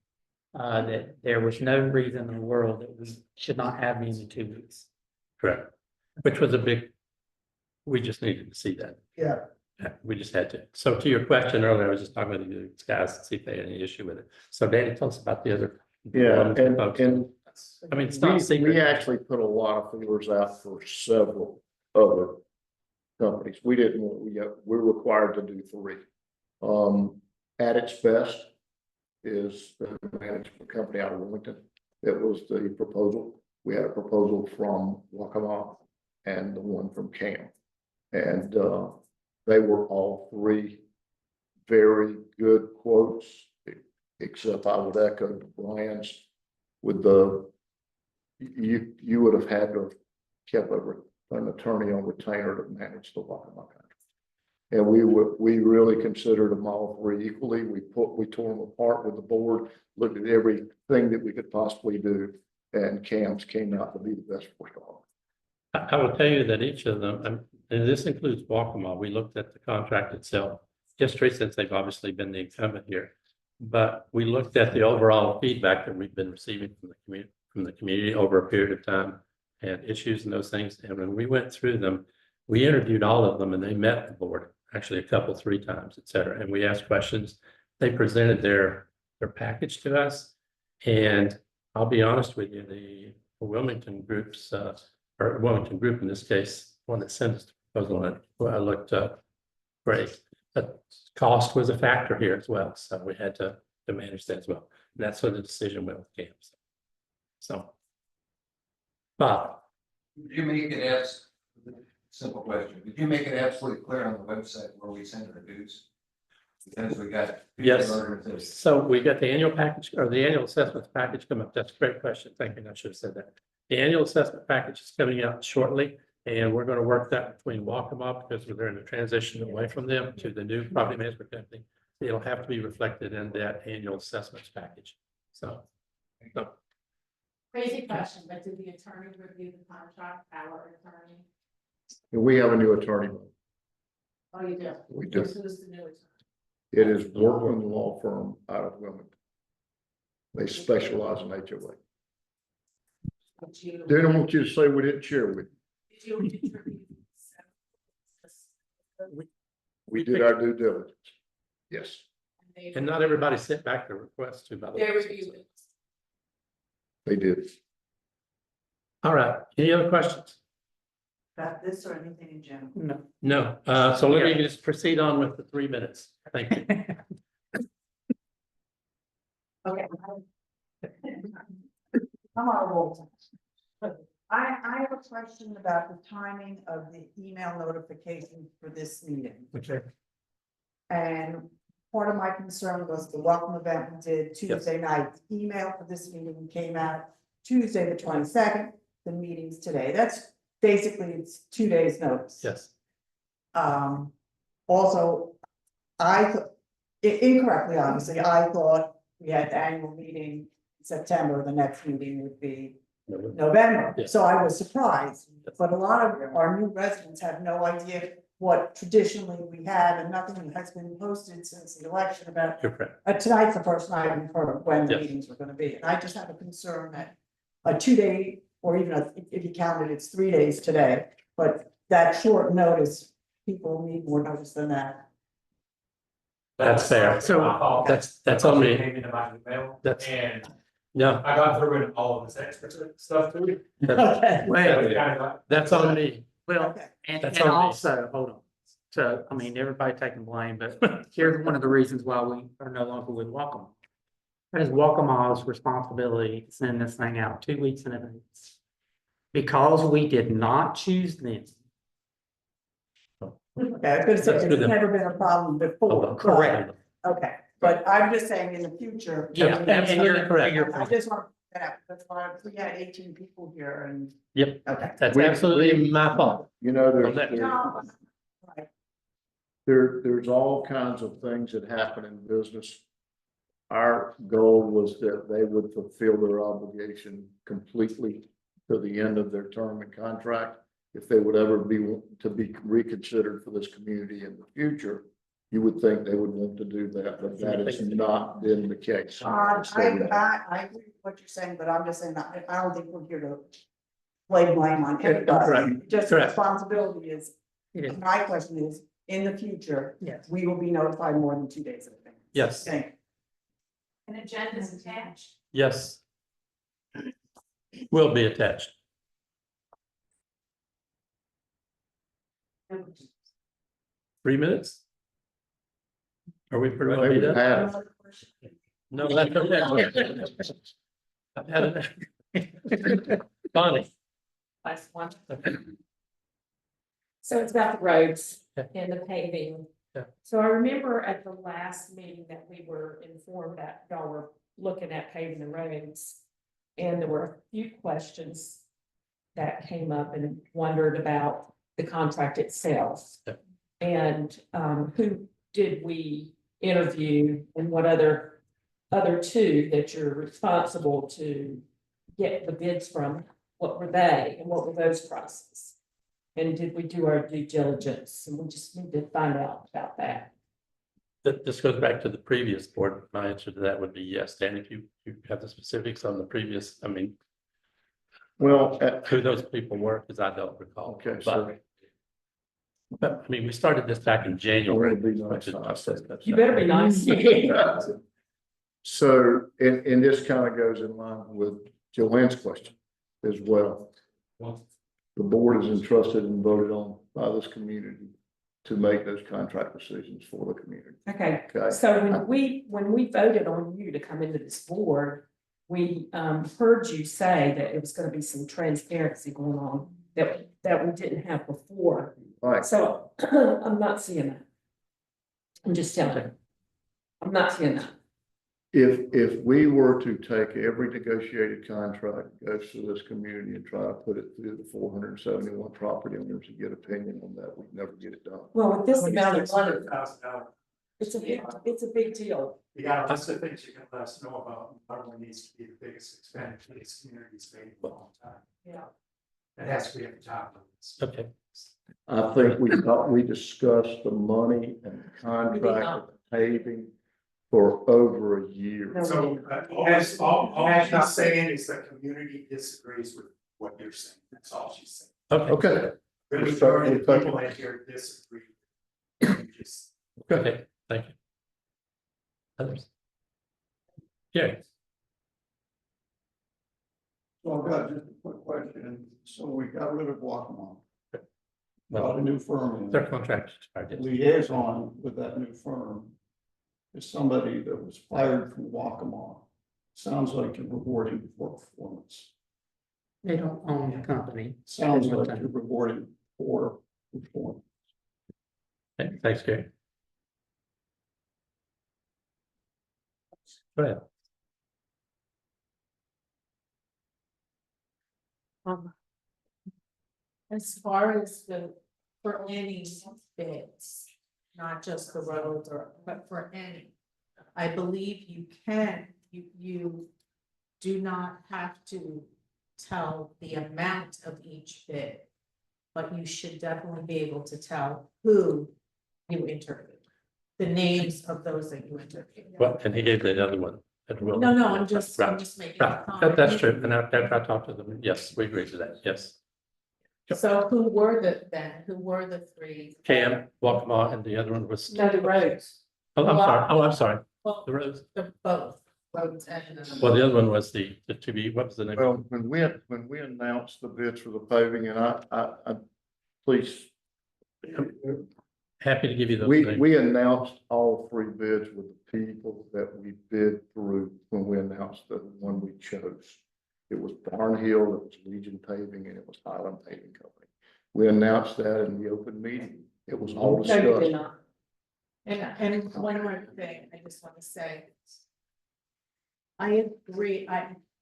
that there was no reason in the world that we should not have them in 2 weeks. Correct. Which was a big, we just needed to see that. Yeah. We just had to. So to your question earlier, I was just talking with you guys to see if they had any issue with it. So Danny, tell us about the other. Yeah, folks. and I mean, it's not secret. We actually put a lot of feelers out for several other companies. We didn't, we're required to do 3. At its best is the management company out of Wilmington. It was the proposal. We had a proposal from Waccamaw and the one from CAM. And they were all 3 very good quotes, except I would echo Brian's with you would have had to have kept an attorney on retainer to manage the Waccamaw contract. And we really considered them all 3 equally. We tore them apart with the board, looked at everything that we could possibly do, and CAM's came out to be the best for all. I will tell you that each of them, and this includes Waccamaw, we looked at the contract itself, history, since they've obviously been the incumbent here. But we looked at the overall feedback that we've been receiving from the community over a period of time, and issues and those things. And when we went through them, we interviewed all of them, and they met the board actually a couple, 3 times, et cetera. And we asked questions. They presented their package to us. And I'll be honest with you, the Wilmington groups, or Wilmington group in this case, one that sent us the proposal, and it looked great. But cost was a factor here as well. So we had to manage that as well. And that's what the decision went with CAMS. So. Bob. Would you make it as, simple question, would you make it absolutely clear on the website where we send our dues? Because we got. Yes, so we got the annual package, or the annual assessment package coming up. That's a great question. Thank you. I should have said that. The annual assessment package is coming out shortly, and we're going to work that between Waccamaw, because we're in the transition away from them to the new property management company. It'll have to be reflected in that annual assessments package. So. Crazy question, but did the attorney review the contract, our attorney? And we have a new attorney. Oh, you do? We do. Who's the new attorney? It is Workman Law Firm out of Wilmington. They specialize in HOA. They don't want you to say we didn't share with you. We did our due diligence. Yes. And not everybody sent back the request to, by the way. They did. All right, any other questions? About this or anything in general? No. No, so let me just proceed on with the 3 minutes. Thank you. Okay. I'm on a roll. I have a question about the timing of the email notification for this meeting. Okay. And part of my concern was the welcome event we did Tuesday night. Email for this meeting came out Tuesday, the 22nd, the meeting's today. That's basically, it's 2 days notice. Yes. Also, incorrectly, obviously, I thought we had the annual meeting in September, the next meeting would be November. Yes. So I was surprised, but a lot of our new residents have no idea what traditionally we have, and nothing has been posted since the election about. You're correct. Tonight's the first night we've heard when the Yes. meetings were gonna be, and I just have a concern that a 2 day, or even if you counted, it's 3 days today, but that short notice, people need more notice than that. That's fair. So That's on me. Came into my email That's, and no, I got through it all of this extra stuff too. Okay. that's on me. Well, Okay. and That's and on me. also, hold on. So, I mean, everybody taking blame, but here's one of the reasons why we are no longer with Welcome. It is Welcome All's responsibility to send this thing out 2 weeks in advance. Because we did not choose them. Okay, I was gonna say, That's it's good. never been a problem before. Correct. Okay, but I'm just saying in the future. Yeah, and you're correct. you're I just want to, put that out. That's why we had 18 people here and. Yep, Okay. that's absolutely my fault. You know, On that. No, there's all kinds of things that happen in business. Our goal was that they would fulfill their obligation completely to the end of their term and contract. If they would ever be reconsidered for this community in the future, you would think they would want to do that, but that has not been the case. I agree with what you're saying, but I'm just saying, I don't think we're here to lay blame on anybody. Correct. Just the Correct. responsibility is, It is. my question is, in the future, Yes. we will be notified more than 2 days in advance. Yes, Thank you. An agenda is attached. yes. Will be attached. Three minutes? Are we pretty well Maybe done? half. No, that's okay. I've had it. Bonnie. Last one. Okay. So it's about the roads Yeah. and the paving. Yeah. So I remember at the last meeting that we were informed that y'all were looking at paving the roads. And there were a few questions that came up and wondered about the contract itself. Yeah. And who did we interview and what other two that you're responsible to get the bids from? What were they and what were those prices? And did we do our due diligence? And we just need to find out about that. This goes back to the previous board. My answer to that would be yes. Dan, if you have the specifics on the previous, I mean, Well, who those people were, because I don't recall. okay, so. But I mean, we started this back in January. It'll be nice. which is why I said that. You better be nice. So, and this kind of goes in line with Joanne's question as well. The board is entrusted and voted on by this community to make those contract decisions for the community. Okay, Okay. so when we voted on you to come into this board, we heard you say that it was gonna be some transparency going on that we didn't have before. Right. So I'm not seeing that. I'm just telling you. I'm not seeing that. If we were to take every negotiated contract that goes to this community and try to put it through the 471 property owners to get opinion on that, we'd never get it done. Well, with this amount of money, $600,000. it's a big deal. You got lots of things you can let us know about, not only needs to be the biggest expenditure this community's made in a long time. Yeah. It has to be at the top of this. Okay. I think we discussed the money and the contract at the paving for over a year. So, all she's saying is the community disagrees with what you're saying, that's all she's saying. Okay. The majority of people in here disagree. You just- Okay, thank you. Others? Yeah. So I've got just a quick question. So we got rid of Waccamaw. Well, Got a new firm. in. their contract expired. yes. Liaison with that new firm is somebody that was fired from Waccamaw. Sounds like you're rewarding poor performance. They don't own the company. Sounds like you're rewarding poor performance. Okay, thanks, Gary. Go ahead. As far as for any bids, not just the roads but for any. I believe you do not have to tell the amount of each bid. But you should definitely be able to tell who you interviewed, the names of those that you interviewed. Well, and he gave the other one. That will- No, I'm just Right. making a Right. comment. That's true, and I talked to them, yes, we agree to that, yes. So who were the three? Cam, Waccamaw, and the other one was. No, the roads. I'm sorry, Well, the roads. both roads and. Well, the other one was the to be, what was the name? Well, when we announced the bids for the paving, and I please. Happy to give you those We, names. we announced all three bids with the people that we bid through when we announced the one we chose. It was Barnhill, it was Legion Paving, and it was Highland Paving Company. We announced that in the open meeting. It was all No, you did discussed. not. And one more thing, I just want to say. I agree,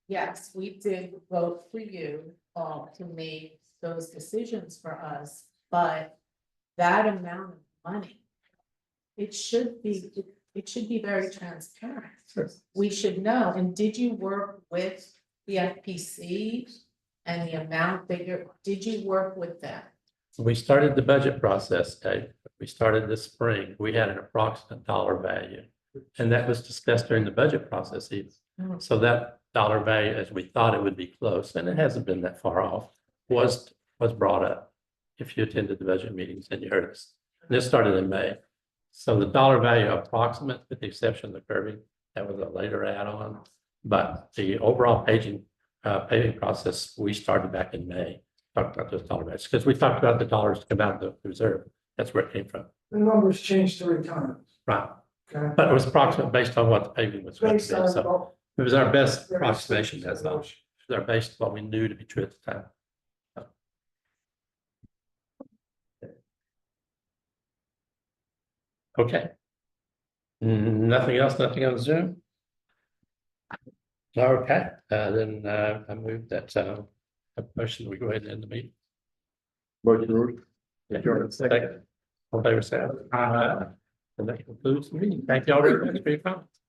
yes, we did vote for you all to make those decisions for us, but that amount of money. It should be very transparent. We should know, and did you work with the FPC and the amount that did you work with them? We started the budget process, Dave. We started this spring. We had an approximate dollar value. And that was discussed during the budget process even. So that dollar value, as we thought it would be close, and it hasn't been that far off, was brought up. If you attended the budget meetings and you heard us. This started in May. So the dollar value approximate, with the exception of the curbing, that was a later add-on. But the overall paving process, we started back in May, talked about those dollar values, because we talked about the dollars to come out of the reserve. That's where it came from. The numbers changed 3 times. Right. Okay. But it was approximate based on what the paving was going to Based be. on So it was our best Very approximation, specific that's all. It was our based what we knew to be true at the time. Okay. Nothing else, nothing on Zoom? Okay, then I move that a motion, we go ahead and end the meeting. Motion. Adjourned. Second. All in favor, say aye. And that concludes the meeting. Thank you all very much for your comments.